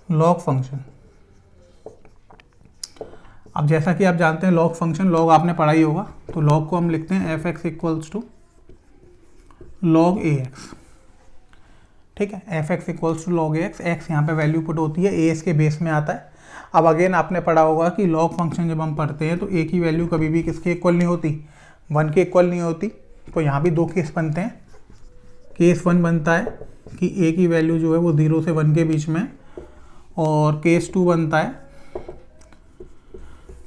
लॉग फंक्शन। अब जैसा कि आप जानते हैं लॉग फंक्शन, लॉग आपने पढ़ा ही होगा, तो लॉग को हम लिखते हैं f x equals to log a x, ठीक है। F x equals to log a x, x यहाँ पे वैल्यू पुट होती है, ए इसके बेस में आता है। अब अगेन आपने पढ़ा होगा कि लॉग फंक्शन जब हम पढ़ते हैं तो ए की वैल्यू कभी भी किसके इक्वल नहीं होती, 1 के इक्वल नहीं होती। तो यहाँ भी 2 केस बनते हैं। केस 1 बनता है कि ए की वैल्यू जो है वो 0 से 1 के बीच में, और केस 2 बनता है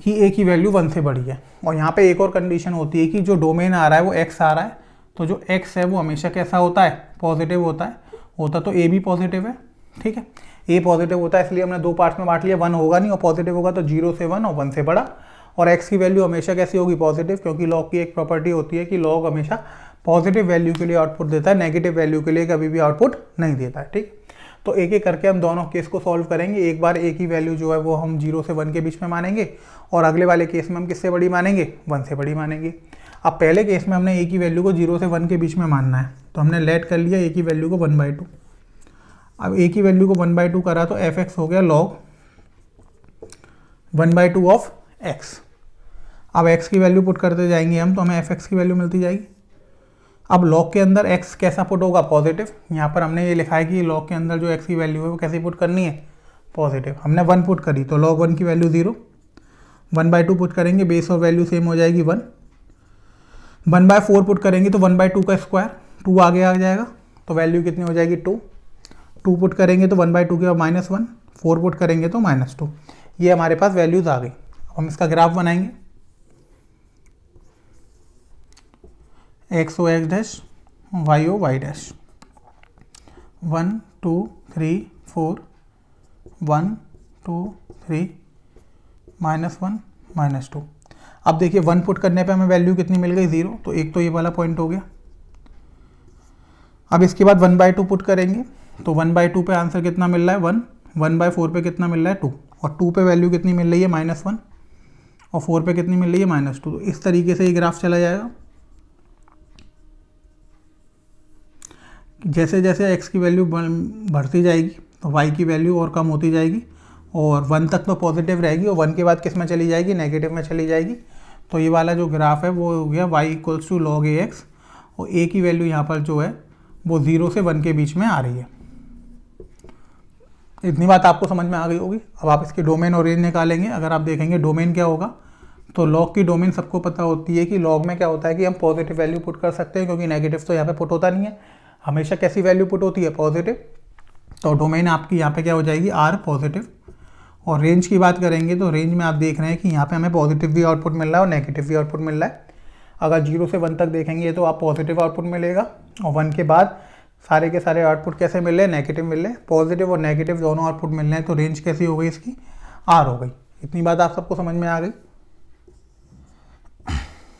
कि ए की वैल्यू 1 से बड़ी है। और यहाँ पे एक और कंडीशन होती है कि जो डोमेन आ रहा है वो एक्स आ रहा है, तो जो एक्स है वो हमेशा कैसा होता है, पॉजिटिव होता है। होता तो ए भी पॉजिटिव है, ठीक है। ए पॉजिटिव होता है इसलिए हमने 2 पार्ट्स में बांट लिया, 1 होगा नहीं और पॉजिटिव होगा तो 0 से 1 और 1 से बड़ा, और x की वैल्यू हमेशा कैसी होगी, पॉजिटिव, क्योंकि लॉग की एक प्रॉपर्टी होती है कि लॉग हमेशा पॉजिटिव वैल्यू के लिए आउटपुट देता है, नेगेटिव वैल्यू के लिए कभी भी आउटपुट नहीं देता है। ठीक, तो एक एक करके हम दोनों केस को सॉल्व करेंगे। एक बार a की वैल्यू जो है वो हम 0 से 1 के बीच में मानेंगे और अगले वाले केस में हम किससे बड़ी मानेंगे, 1 से बड़ी मानेंगे। अब पहले केस में हमने a की वैल्यू को 0 से 1 के बीच में मानना है, तो हमने लेट कर लिया a की वैल्यू को 1/2। अब a की वैल्यू को 1/2 करा तो fx हो गया log 1/2 ऑफ x। अब x की वैल्यू पुट करते जाएंगे हम, तो हमें fx की वैल्यू मिलती जाएगी। अब log के अंदर x कैसा पुट होगा, पॉजिटिव। यहाँ पर हमने ये लिखा है कि log के अंदर जो x की वैल्यू है वो कैसी पुट करनी है, पॉजिटिव। हमने 1 पुट करी तो log 1 की वैल्यू 0, 1/2 पुट करेंगे, बेस ऑफ वैल्यू सेम हो जाएगी 1, 1/4 पुट करेंगे तो 1/2 का स्क्वायर, 2 आगे आ जाएगा तो वैल्यू कितनी हो जाएगी 2, 2 पुट करेंगे तो 1/2 के बाद -1, 4 पुट करेंगे तो -2। ये हमारे पास वैल्यूज आ गई। हम इसका ग्राफ बनाएंगे, X O X dash, Y O Y dash, 1 2 3 4, 1 2 3, -1 -2। अब देखिए 1 पुट करने पे हमें वैल्यू कितनी मिल गई, 0, तो एक तो ये वाला पॉइंट हो गया। अब इसके बाद 1/2 पुट करेंगे तो 1/2 पे आंसर कितना मिल रहा है 1, 1/4 पे कितना मिल रहा है 2, और 2 पे वैल्यू कितनी मिल रही है -1, और 4 पे कितनी मिल रही है -2। तो इस तरीके से ये ग्राफ चला जाएगा। जैसे जैसे x की वैल्यू बढ़ती जाएगी तो y की वैल्यू और कम होती जाएगी, और 1 तक तो पॉजिटिव रहेगी और 1 के बाद किस में चली जाएगी, नेगेटिव में चली जाएगी। तो ये वाला जो ग्राफ है वो हो गया y = log ax, और a की वैल्यू यहाँ पर जो है वो 0 से 1 के बीच में आ रही है। इतनी बात आपको समझ में आ गई होगी। अब आप इसके डोमेन और रेंज निकालेंगे। अगर आप देखेंगे डोमेन क्या होगा, तो लॉग की डोमेन सबको पता होती है कि लॉग में क्या होता है कि हम पॉजिटिव वैल्यू पुट कर सकते हैं, क्योंकि नेगेटिव तो यहाँ पे पुट होता नहीं है, हमेशा कैसी वैल्यू पुट होती है, पॉजिटिव। तो डोमेन आपकी यहाँ पे क्या हो जाएगी, आर, पॉजिटिव। और रेंज की बात करेंगे तो रेंज में आप देख रहे हैं कि यहाँ पे हमें पॉजिटिव भी आउटपुट मिल रहा है और नेगेटिव भी आउटपुट मिल रहा है। अगर 0 से 1 तक देखेंगे तो आप पॉजिटिव आउटपुट मिलेगा, और 1 के बाद सारे के सारे आउटपुट कैसे मिल रहे हैं, नेगेटिव मिल रहे हैं। पॉजिटिव और नेगेटिव दोनों आउटपुट मिल रहे हैं, तो रेंज कैसी हो गई इसकी, आर हो गई। इतनी बात आप सबको समझ में आ गई।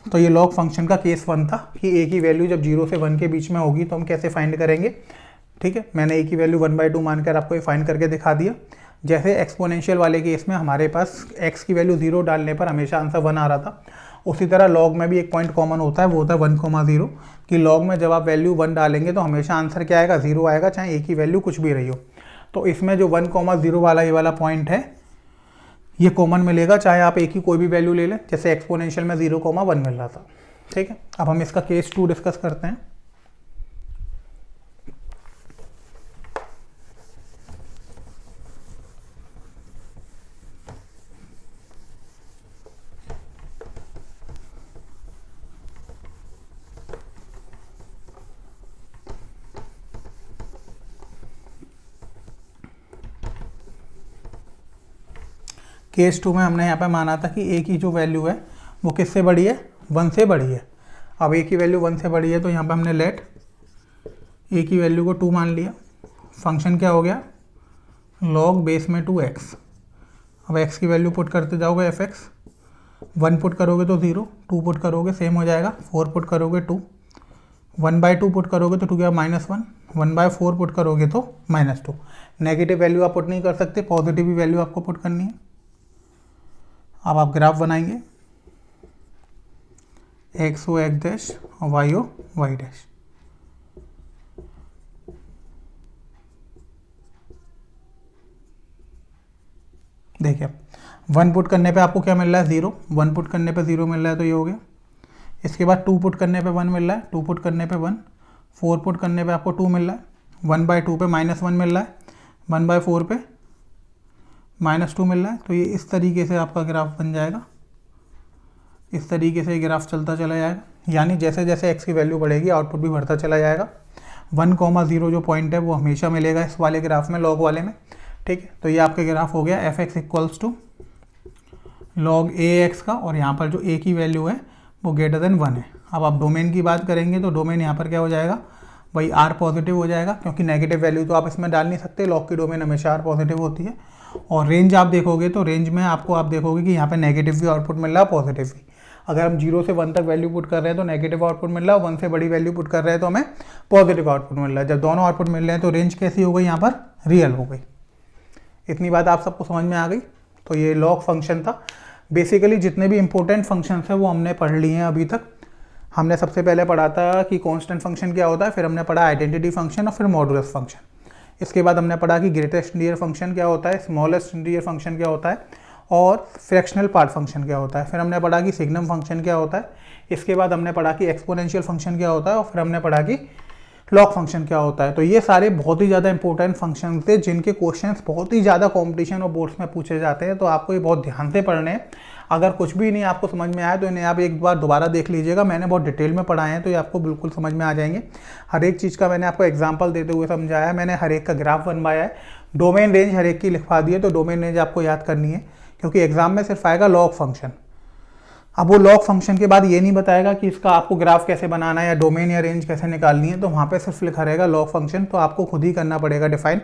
तो ये लॉग फंक्शन का केस 1 था कि a की वैल्यू जब 0 से 1 के बीच में होगी तो हम कैसे फाइंड करेंगे। ठीक है, मैंने a की वैल्यू 1/2 मानकर आपको ये फाइंड करके दिखा दिया। जैसे एक्सपोनेंशियल वाले केस में हमारे पास x की वैल्यू 0 डालने पर हमेशा आंसर 1 आ रहा था, उसी तरह लॉग में भी एक पॉइंट कॉमन होता है, वो होता है 1,0, कि लॉग में जब आप वैल्यू 1 डालेंगे तो हमेशा आंसर क्या आएगा, 0 आएगा, चाहे a की वैल्यू कुछ भी रही हो। तो इसमें जो 1,0 वाला ये वाला पॉइंट है ये कॉमन मिलेगा, चाहे आप a की कोई भी वैल्यू ले लें, जैसे एक्सपोनेंशियल में 0,1 मिल रहा था। ठीक है, अब हम इसका केस 2 डिस्कस करते हैं। केस 2 में हमने यहाँ पे माना था कि a की जो वैल्यू है वो किससे बड़ी है, 1 से बड़ी है। अब a की वैल्यू 1 से बड़ी है तो यहाँ पे हमने लेट a की वैल्यू को 2 मान लिया। फंक्शन क्या हो गया, log बेस में 2x। अब x की वैल्यू पुट करते जाओगे fx, 1 पुट करोगे तो 0, 2 पुट करोगे सेम हो जाएगा, 4 पुट करोगे 2, 1/2 पुट करोगे तो 2 के बाद -1, 1/4 पुट करोगे तो -2। नेगेटिव वैल्यू आप पुट नहीं कर सकते, पॉजिटिव ही वैल्यू आपको पुट करनी है। अब आप ग्राफ बनाएंगे, एक्स ओ एक्स डैश और वाई ओ वाई डैश। देखिए 1 पुट करने पे आपको क्या मिल रहा है, 0, 1 पुट करने पे 0 मिल रहा है तो ये हो गया। इसके बाद 2 पुट करने पे 1 मिल रहा है, 2 पुट करने पे 1, 4 पुट करने पे आपको 2 मिल रहा है, 1/2 पे -1 मिल रहा है, 1/4 पे -2 मिल रहा है। तो ये इस तरीके से आपका ग्राफ बन जाएगा, इस तरीके से ग्राफ चलता चला जाएगा। यानी जैसे जैसे x की वैल्यू बढ़ेगी आउटपुट भी बढ़ता चला जाएगा। 1,0 जो पॉइंट है वो हमेशा मिलेगा इस वाले ग्राफ में, लॉग वाले में। ठीक है, तो ये आपका ग्राफ हो गया fx = log ax का, और यहाँ पर जो a की वैल्यू है वो >1 है। अब आप डोमेन की बात करेंगे तो डोमेन यहाँ पर क्या हो जाएगा, वही r पॉजिटिव हो जाएगा, क्योंकि नेगेटिव वैल्यू तो आप इसमें डाल नहीं सकते, लॉग की डोमेन हमेशा r पॉजिटिव होती है। और रेंज आप देखोगे तो रेंज में आपको आप देखोगे कि यहाँ पे नेगेटिव भी आउटपुट मिल रहा है, पॉजिटिव भी। अगर हम 0 से 1 तक वैल्यू पुट कर रहे हैं तो नेगेटिव आउटपुट मिल रहा है, 1 से बड़ी वैल्यू पुट कर रहे हैं तो हमें पॉजिटिव आउटपुट मिल रहा है। जब दोनों आउटपुट मिल रहे हैं तो रेंज कैसी हो गई, यहाँ पर रियल हो गई। इतनी बात आप सबको समझ में आ गई। तो ये लॉग फंक्शन था। बेसिकली जितने भी इंपॉर्टेंट फंक्शन है वो हमने पढ़ लिए हैं अभी तक। हमने सबसे पहले पढ़ा था कि कांस्टेंट फंक्शन क्या होता है, फिर हमने पढ़ा आइडेंटिटी फंक्शन और फिर मॉडुलस फंक्शन। इसके बाद हमने पढ़ा कि ग्रेटेस्ट इंटीजर फंक्शन क्या होता है, स्मॉलेस्ट इंटीजर फंक्शन क्या होता है और फ्रैक्शनल पार्ट फंक्शन क्या होता है। फिर हमने पढ़ा कि सिग्नम फंक्शन क्या होता है। इसके बाद हमने पढ़ा कि एक्सपोनेंशियल फंक्शन क्या होता है और फिर हमने पढ़ा कि लॉग फंक्शन क्या होता है। तो ये सारे बहुत ही ज़्यादा इंपॉर्टेंट फंक्शन थे जिनके क्वेश्चंस बहुत ही ज़्यादा कंपटीशन और बोर्ड्स में पूछे जाते हैं। तो आपको ये बहुत ध्यान से पढ़ने हैं। अगर कुछ भी नहीं आपको समझ में आया तो इन्हें आप एक बार दोबारा देख लीजिएगा। मैंने बहुत डिटेल में पढ़ाए हैं तो ये आपको बिल्कुल समझ में आ जाएंगे। हर एक चीज़ का मैंने आपको एग्जाम्पल देते हुए समझाया है। मैंने हर एक का ग्राफ बनवाया है। डोमेन रेंज हर एक की लिखवा दी है। तो डोमेन रेंज आपको याद करनी है क्योंकि एग्जाम में सिर्फ आएगा लॉग फंक्शन। अब वो लॉग फंक्शन के बाद ये नहीं बताएगा कि इसका आपको ग्राफ कैसे बनाना है या डोमेन या रेंज कैसे निकालनी है। तो वहाँ पे सिर्फ लिखा रहेगा लॉग फंक्शन। तो आपको खुद ही करना पड़ेगा डिफाइन।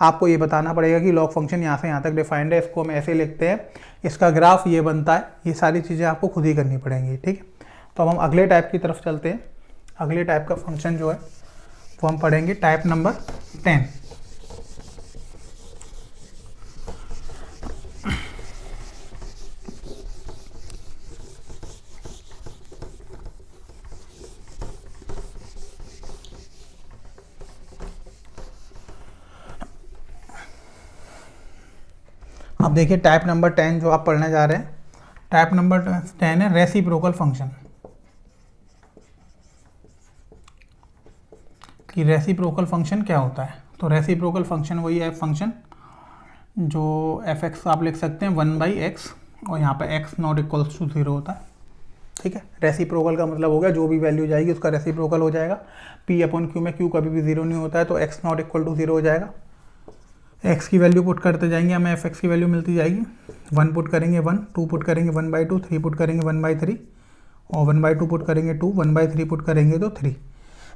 आपको ये बताना पड़ेगा कि लॉग फंक्शन यहाँ से यहाँ तक डिफाइंड है, इसको हम ऐसे लिखते हैं, इसका ग्राफ ये बनता है। ये सारी चीज़ें आपको खुद ही करनी पड़ेंगी। ठीक है, तो अब हम अगले टाइप की तरफ चलते हैं। अगले टाइप का फंक्शन जो है वो हम पढ़ेंगे टाइप नंबर 10। अब देखिए टाइप नंबर 10 जो आप पढ़ने जा रहे हैं, टाइप नंबर 10 है रेसिप्रोकल फंक्शन। कि रेसिप्रोकल फंक्शन क्या होता है। तो रेसिप्रोकल फंक्शन वही है फंक्शन जो एफ एक्स आप लिख सकते हैं 1/x और यहाँ पे x नॉट इक्वल्स टू 0 होता है। ठीक है, रेसिप्रोकल का मतलब हो गया जो भी वैल्यू जाएगी उसका रेसिप्रोकल हो जाएगा। p/q में q कभी भी 0 नहीं होता है तो x नॉट इक्वल टू 0 हो जाएगा। x की वैल्यू पुट करते जाएंगे, हमें f(x) की वैल्यू मिलती जाएगी। 1 पुट करेंगे 1, 2 पुट करेंगे 1/2, 3 पुट करेंगे 1/3 और 1/2 पुट करेंगे 2, 1/3 पुट करेंगे तो 3।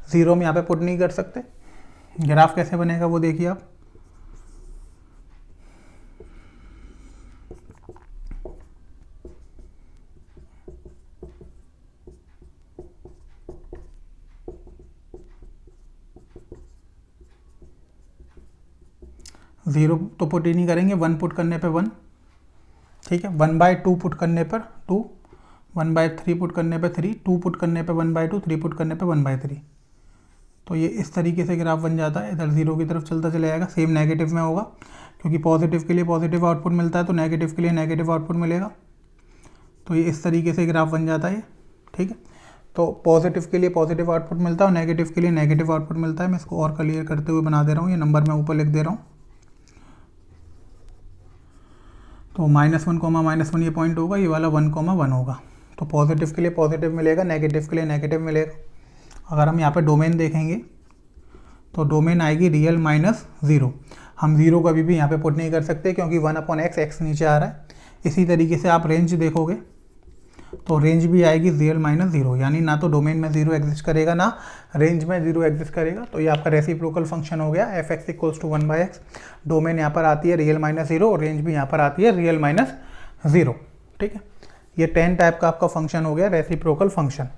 0 में यहाँ पे पुट नहीं कर सकते। ग्राफ कैसे बनेगा वो देखिए आप। ज़ीरो तो पुट ही नहीं करेंगे, 1 पुट करने पे 1। ठीक है, 1/2 पुट करने पर 2, 1/3 पुट करने पे 3, 2 पुट करने पे 1/2, 3 पुट करने पे 1/3। तो ये इस तरीके से ग्राफ बन जाता है। इधर 0 की तरफ चलता चले जाएगा। सेम नेगेटिव में होगा क्योंकि पॉजिटिव के लिए पॉजिटिव आउटपुट मिलता है तो नेगेटिव के लिए नेगेटिव आउटपुट मिलेगा। तो ये इस तरीके से ग्राफ बन जाता है। ठीक है, तो पॉजिटिव के लिए पॉजिटिव आउटपुट मिलता है और नेगेटिव के लिए नेगेटिव आउटपुट मिलता है। मैं इसको और क्लियर करते हुए बना दे रहा हूँ, ये नंबर मैं ऊपर लिख दे रहा हूँ। तो -1, -1 ये पॉइंट होगा, ये वाला 1, 1 होगा। तो पॉजिटिव के लिए पॉजिटिव मिलेगा, नेगेटिव के लिए नेगेटिव मिलेगा। अगर हम यहाँ पे डोमेन देखेंगे तो डोमेन आएगी रियल -0। हम 0 कभी भी यहाँ पे पुट नहीं कर सकते क्योंकि 1/x, x नीचे आ रहा है। इसी तरीके से आप रेंज देखोगे तो रेंज भी आएगी रियल -0, यानी ना तो डोमेन में 0 एग्जिस्ट करेगा ना रेंज में 0 एग्जिस्ट करेगा। तो ये आपका रेसिप्रोकल फंक्शन हो गया f(x) = 1/x। डोमेन यहाँ पर आती है रियल -0 और रेंज भी यहाँ पर आती है रियल -0। ठीक है, ये 10 टाइप का आपका फंक्शन हो गया रेसिप्रोकल फंक्शन।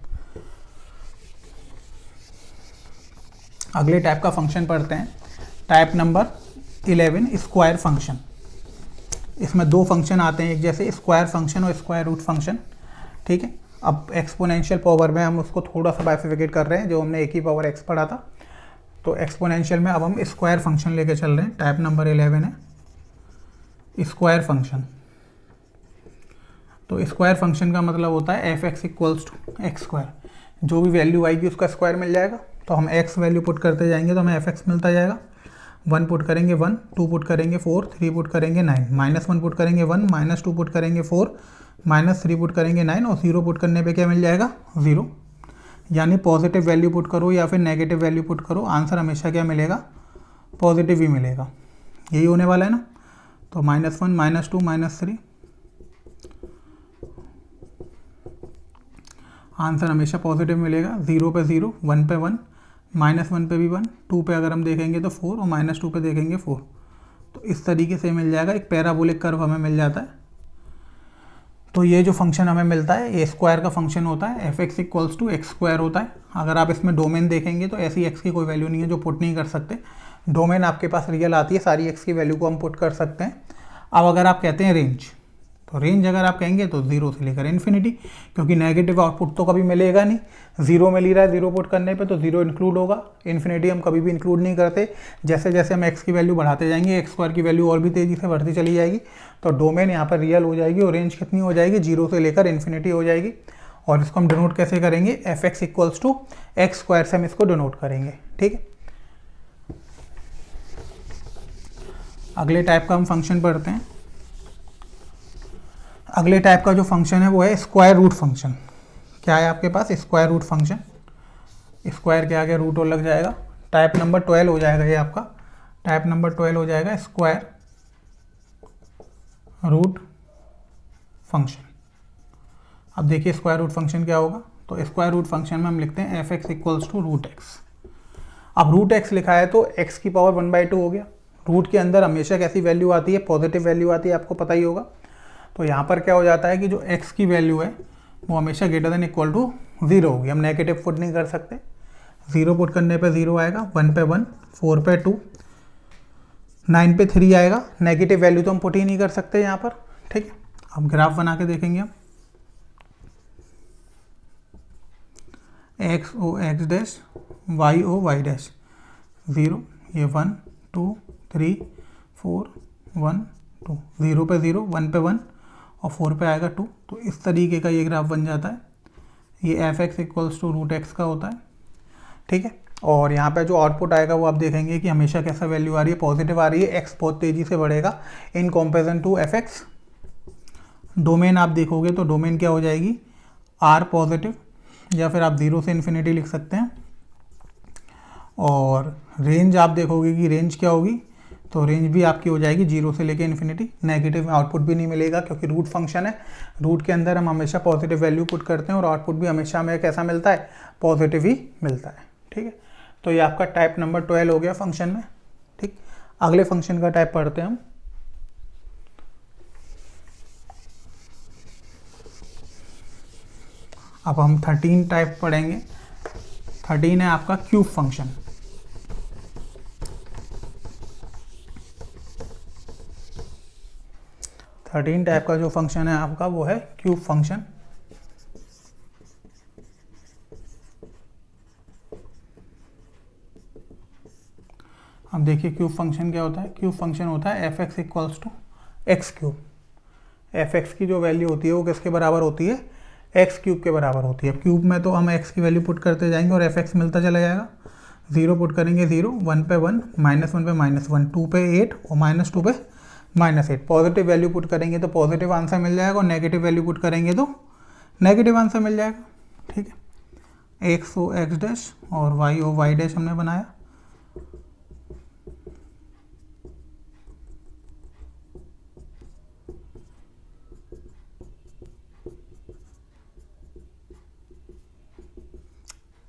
अगले टाइप का फंक्शन पढ़ते हैं, टाइप नंबर 11 स्क्वायर फंक्शन। इसमें 2 फंक्शन आते हैं एक जैसे, स्क्वायर फंक्शन और स्क्वायर रूट फंक्शन। ठीक है, अब एक्सपोनेंशियल पावर में हम उसको थोड़ा सा बाइफिकेट कर रहे हैं, जो हमने 1 पढ़ा था। तो एक्सपोनेंशियल में अब हम स्क्वायर फंक्शन लेके चल रहे हैं। टाइप नंबर 11 है स्क्वायर फंक्शन। तो स्क्वायर फंक्शन का मतलब होता है f(x) = x²। जो भी वैल्यू आएगी उसका स्क्वायर मिल जाएगा। तो हम x वैल्यू पुट करते जाएंगे तो हमें f(x) मिलता जाएगा। 1 पुट करेंगे 1, 2 पुट करेंगे 4, 3 पुट करेंगे 9, -1 पुट करेंगे 1, -2 पुट करेंगे 4, -3 पुट करेंगे 9 और 0 पुट करने पे क्या मिल जाएगा 0। यानी पॉजिटिव वैल्यू पुट करो या फिर नेगेटिव वैल्यू पुट करो, आंसर हमेशा क्या मिलेगा, पॉजिटिव ही मिलेगा। यही होने वाला है ना। तो -1, -2, -3, आंसर हमेशा पॉजिटिव मिलेगा। 0 पे 0, 1 पे 1, -1 पे भी 1, 2 पे अगर हम देखेंगे तो 4 और -2 पे देखेंगे 4। तो इस तरीके से मिल जाएगा, एक पैराबोलिक कर्व हमें मिल जाता है। तो ये जो फंक्शन हमें मिलता है ए स्क्वायर का फंक्शन होता है, f x equals to x square होता है। अगर आप इसमें डोमेन देखेंगे तो ऐसी एक्स की कोई वैल्यू नहीं है जो पुट नहीं कर सकते, डोमेन आपके पास रियल आती है, सारी एक्स की वैल्यू को हम पुट कर सकते हैं। अब अगर आप कहते हैं रेंज, तो रेंज अगर आप कहेंगे तो 0 से लेकर इन्फिनिटी, क्योंकि नेगेटिव आउटपुट तो कभी मिलेगा नहीं, 0 में ली रहा है 0 पुट करने पे तो 0 इंक्लूड होगा, इन्फिनिटी हम कभी भी इंक्लूड नहीं करते। जैसे जैसे हम एक्स की वैल्यू बढ़ाते जाएंगे एक्स स्क्वायर की वैल्यू और भी तेज़ी से बढ़ती चली जाएगी, तो डोमेन यहाँ पर रियल हो जाएगी और रेंज कितनी हो जाएगी, 0 से लेकर इन्फिनिटी हो जाएगी। और इसको हम डिनोट कैसे करेंगे, f x equals to x square से हम इसको डिनोट करेंगे। ठीक है, अगले टाइप का हम फंक्शन पढ़ते हैं। अगले टाइप का जो फंक्शन है वो है स्क्वायर रूट फंक्शन। क्या है आपके पास, स्क्वायर रूट फंक्शन, स्क्वायर के आगे रूट और लग जाएगा, टाइप नंबर 12 हो जाएगा ये आपका, टाइप नंबर 12 हो जाएगा स्क्वायर रूट फंक्शन। अब देखिए स्क्वायर रूट फंक्शन क्या होगा, तो स्क्वायर रूट फंक्शन में हम लिखते हैं f x equals to root x. अब रूट एक्स लिखा है तो एक्स की पावर 1/2 हो गया। रूट के अंदर हमेशा कैसी वैल्यू आती है, पॉजिटिव वैल्यू आती है, आपको पता ही होगा। तो यहाँ पर क्या हो जाता है कि जो x की वैल्यू है वो हमेशा ग्रेटर देन इक्वल टू 0 होगी, हम नेगेटिव पुट नहीं कर सकते। 0 पुट करने पे 0 आएगा, 1 पे 1, 4 पे 2, 9 पे 3 आएगा, नेगेटिव वैल्यू तो हम पुट ही नहीं कर सकते यहाँ पर। ठीक है, अब ग्राफ बना के देखेंगे हम, X O X dash, Y O Y dash, 0, ये 1 2 3 4 1 2, 0 पे 0, 1 पे 1 और 4 पे आएगा 2। तो इस तरीके का ये ग्राफ बन जाता है, ये f x equals to root x का होता है। ठीक है, और यहाँ पे जो आउटपुट आएगा वो आप देखेंगे कि हमेशा कैसा वैल्यू आ रही है, पॉजिटिव आ रही है, एक्स बहुत तेज़ी से बढ़ेगा in comparison to f x. Domain आप देखोगे तो डोमेन क्या हो जाएगी, आर पॉजिटिव, या फिर आप 0 से इन्फिनिटी लिख सकते हैं। और रेंज आप देखोगे कि रेंज क्या होगी, तो रेंज भी आपकी हो जाएगी 0 से लेकर इन्फिनिटी। नेगेटिव आउटपुट भी नहीं मिलेगा क्योंकि रूट फंक्शन है, रूट के अंदर हम हमेशा पॉजिटिव वैल्यू पुट करते हैं और आउटपुट भी हमेशा हमें कैसा मिलता है, पॉजिटिव ही मिलता है। ठीक है, तो ये आपका टाइप नंबर 12 हो गया फंक्शन में। ठीक, अगले फंक्शन का टाइप पढ़ते हैं हम। अब हम 13 टाइप पढ़ेंगे। 13 है आपका क्यूब फंक्शन। थर्टीन टाइप का जो फंक्शन है आपका वो है क्यूब फंक्शन। अब देखिए क्यूब फंक्शन क्या होता है, क्यूब फंक्शन होता है f x equals to x cube. F x की जो वैल्यू होती है वो किसके बराबर होती है, एक्स क्यूब के बराबर होती है। क्यूब में तो हम एक्स की वैल्यू पुट करते जाएंगे और एफ एक्स मिलता चला जाएगा। 0 पुट करेंगे 0, 1 पे 1, -1 पे -1, 2 पे 8 और -2 पे -8। पॉजिटिव वैल्यू पुट करेंगे तो पॉजिटिव आंसर मिल जाएगा और नेगेटिव वैल्यू पुट करेंगे तो नेगेटिव आंसर मिल जाएगा। ठीक है, एक्स ओ एक्स डैश और वाई ओ वाई डैश हमने बनाया।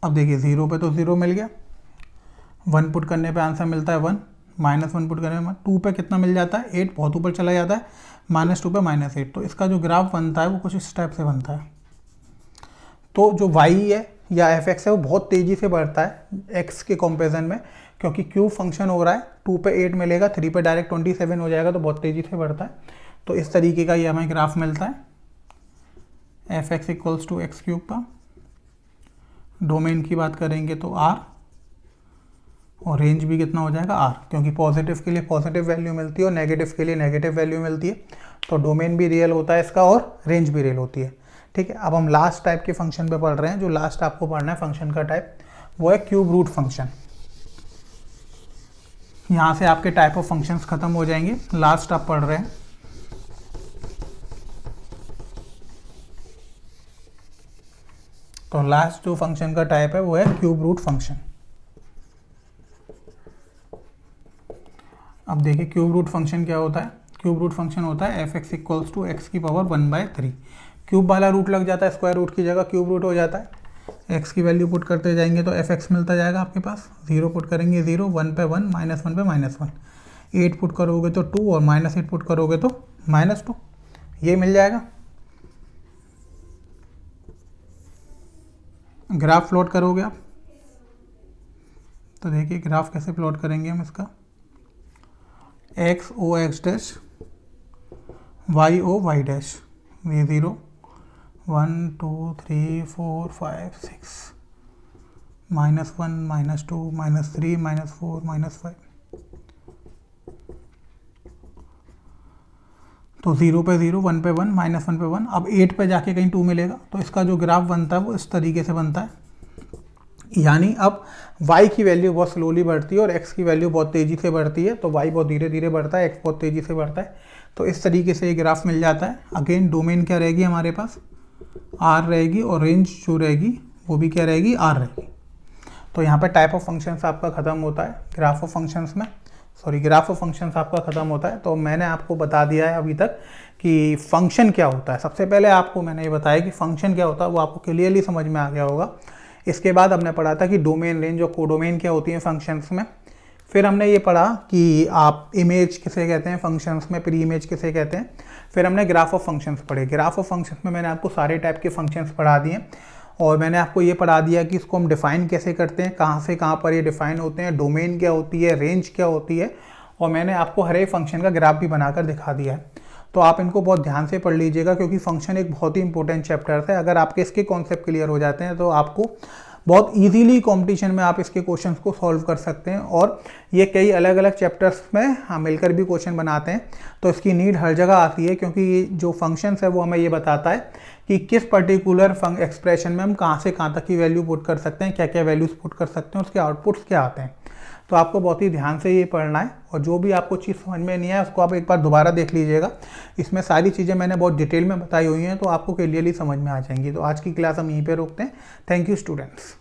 अब देखिए 0 पे तो 0 मिल गया, 1 पुट करने पे आंसर मिलता है 1, -1 पुट करने में 2 पे कितना मिल जाता है 8, बहुत ऊपर चला जाता है, -2 पे -8। तो इसका जो ग्राफ बनता है वो कुछ इस टाइप से बनता है। तो जो y है या एफ एक्स है वो बहुत तेज़ी से बढ़ता है x के कंपेरिजन में, क्योंकि क्यूब फंक्शन हो रहा है। 2 पे 8 मिलेगा, 3 पे डायरेक्ट 27 हो जाएगा, तो बहुत तेज़ी से बढ़ता है। तो इस तरीके का ये हमें ग्राफ मिलता है f x equals to x cube का। डोमेन की बात करेंगे तो r, और रेंज भी कितना हो जाएगा r, क्योंकि पॉजिटिव के लिए पॉजिटिव वैल्यू मिलती है और नेगेटिव के लिए नेगेटिव वैल्यू मिलती है। तो डोमेन भी रियल होता है इसका और रेंज भी रियल होती है। ठीक है, अब हम लास्ट टाइप के फंक्शन पे पढ़ रहे हैं। जो लास्ट आपको पढ़ना है फंक्शन का टाइप वो है क्यूब रूट फंक्शन। यहाँ से आपके टाइप ऑफ फंक्शंस खत्म हो जाएंगे। लास्ट आप पढ़ रहे हैं तो लास्ट जो फंक्शन का टाइप है वो है क्यूब रूट फंक्शन। अब देखिए क्यूब रूट फंक्शन क्या होता है। क्यूब रूट फंक्शन होता है f x equals to x की पावर 1/3। क्यूब वाला रूट लग जाता है, स्क्वायर रूट की जगह क्यूब रूट हो जाता है। एक्स की वैल्यू पुट करते जाएंगे तो एफ एक्स मिलता जाएगा आपके पास। 0 पुट करेंगे 0, 1 पे 1, -1 पे -1। 8 पुट करोगे तो 2 और -8 पुट करोगे तो -2, ये मिल जाएगा। ग्राफ प्लॉट करोगे आप तो देखिए ग्राफ कैसे प्लॉट करेंगे हम इसका, X O X dash, Y O Y dash, ये 0 1 2 3 4 5 6 -1 -2 -3 -4 -5, तो 0 पे 0, 1 पे 1, -1 पे 1। अब 8 पे जाके कहीं 2 मिलेगा, तो इसका जो ग्राफ बनता है वो इस तरीके से बनता है। यानी अब y की वैल्यू बहुत स्लोली बढ़ती है और x की वैल्यू बहुत तेज़ी से बढ़ती है, तो y बहुत धीरे धीरे बढ़ता है, x बहुत तेज़ी से बढ़ता है। तो इस तरीके से ये ग्राफ मिल जाता है। अगेन डोमेन क्या रहेगी हमारे पास, r रहेगी, और रेंज जो रहेगी वो भी क्या रहेगी, r रहेगी। तो यहाँ पे टाइप ऑफ फंक्शंस आपका ख़त्म होता है ग्राफ ऑफ फंक्शंस में, ग्राफ ऑफ फंक्शंस आपका ख़त्म होता है। तो मैंने आपको बता दिया है अभी तक कि फंक्शन क्या होता है। सबसे पहले आपको मैंने ये बताया कि फंक्शन क्या होता है, वो आपको क्लियरली समझ में आ गया होगा। इसके बाद हमने पढ़ा था कि डोमेन, रेंज और कोडोमेन क्या होती है फंक्शंस में। फिर हमने ये पढ़ा कि आप इमेज किसे कहते हैं फंक्शंस में, प्री इमेज किसे कहते हैं। फिर हमने ग्राफ ऑफ फंक्शंस पढ़े। ग्राफ ऑफ फंक्शंस में मैंने आपको सारे टाइप के फंक्शंस पढ़ा दिए, और मैंने आपको ये पढ़ा दिया कि इसको हम डिफ़ाइन कैसे करते हैं, कहाँ से कहाँ पर ये डिफ़ाइन होते हैं, डोमेन क्या होती है, रेंज क्या होती है, और मैंने आपको हर एक फंक्शन का ग्राफ भी बनाकर दिखा दिया है। तो आप इनको बहुत ध्यान से पढ़ लीजिएगा, क्योंकि फंक्शन एक बहुत ही इंपॉर्टेंट चैप्टर है। अगर आपके इसके कॉन्सेप्ट क्लियर हो जाते हैं तो आपको बहुत इजीली कंपटीशन में आप इसके क्वेश्चंस को सॉल्व कर सकते हैं। और ये कई अलग अलग चैप्टर्स में हम मिलकर भी क्वेश्चन बनाते हैं, तो इसकी नीड हर जगह आती है, क्योंकि ये जो फंक्शंस है वो हमें ये बताता है कि किस पर्टिकुलर एक्सप्रेशन में हम कहाँ से कहाँ तक की वैल्यू पुट कर सकते हैं, क्या क्या वैल्यूज पुट कर सकते हैं, उसके आउटपुट्स क्या आते हैं। तो आपको बहुत ही ध्यान से ये पढ़ना है, और जो भी आपको चीज़ समझ में नहीं आया उसको आप एक बार दोबारा देख लीजिएगा। इसमें सारी चीज़ें मैंने बहुत डिटेल में बताई हुई हैं, तो आपको क्लियरली समझ में आ जाएंगी। तो आज की क्लास हम यहीं पे रोकते हैं। Thank you students.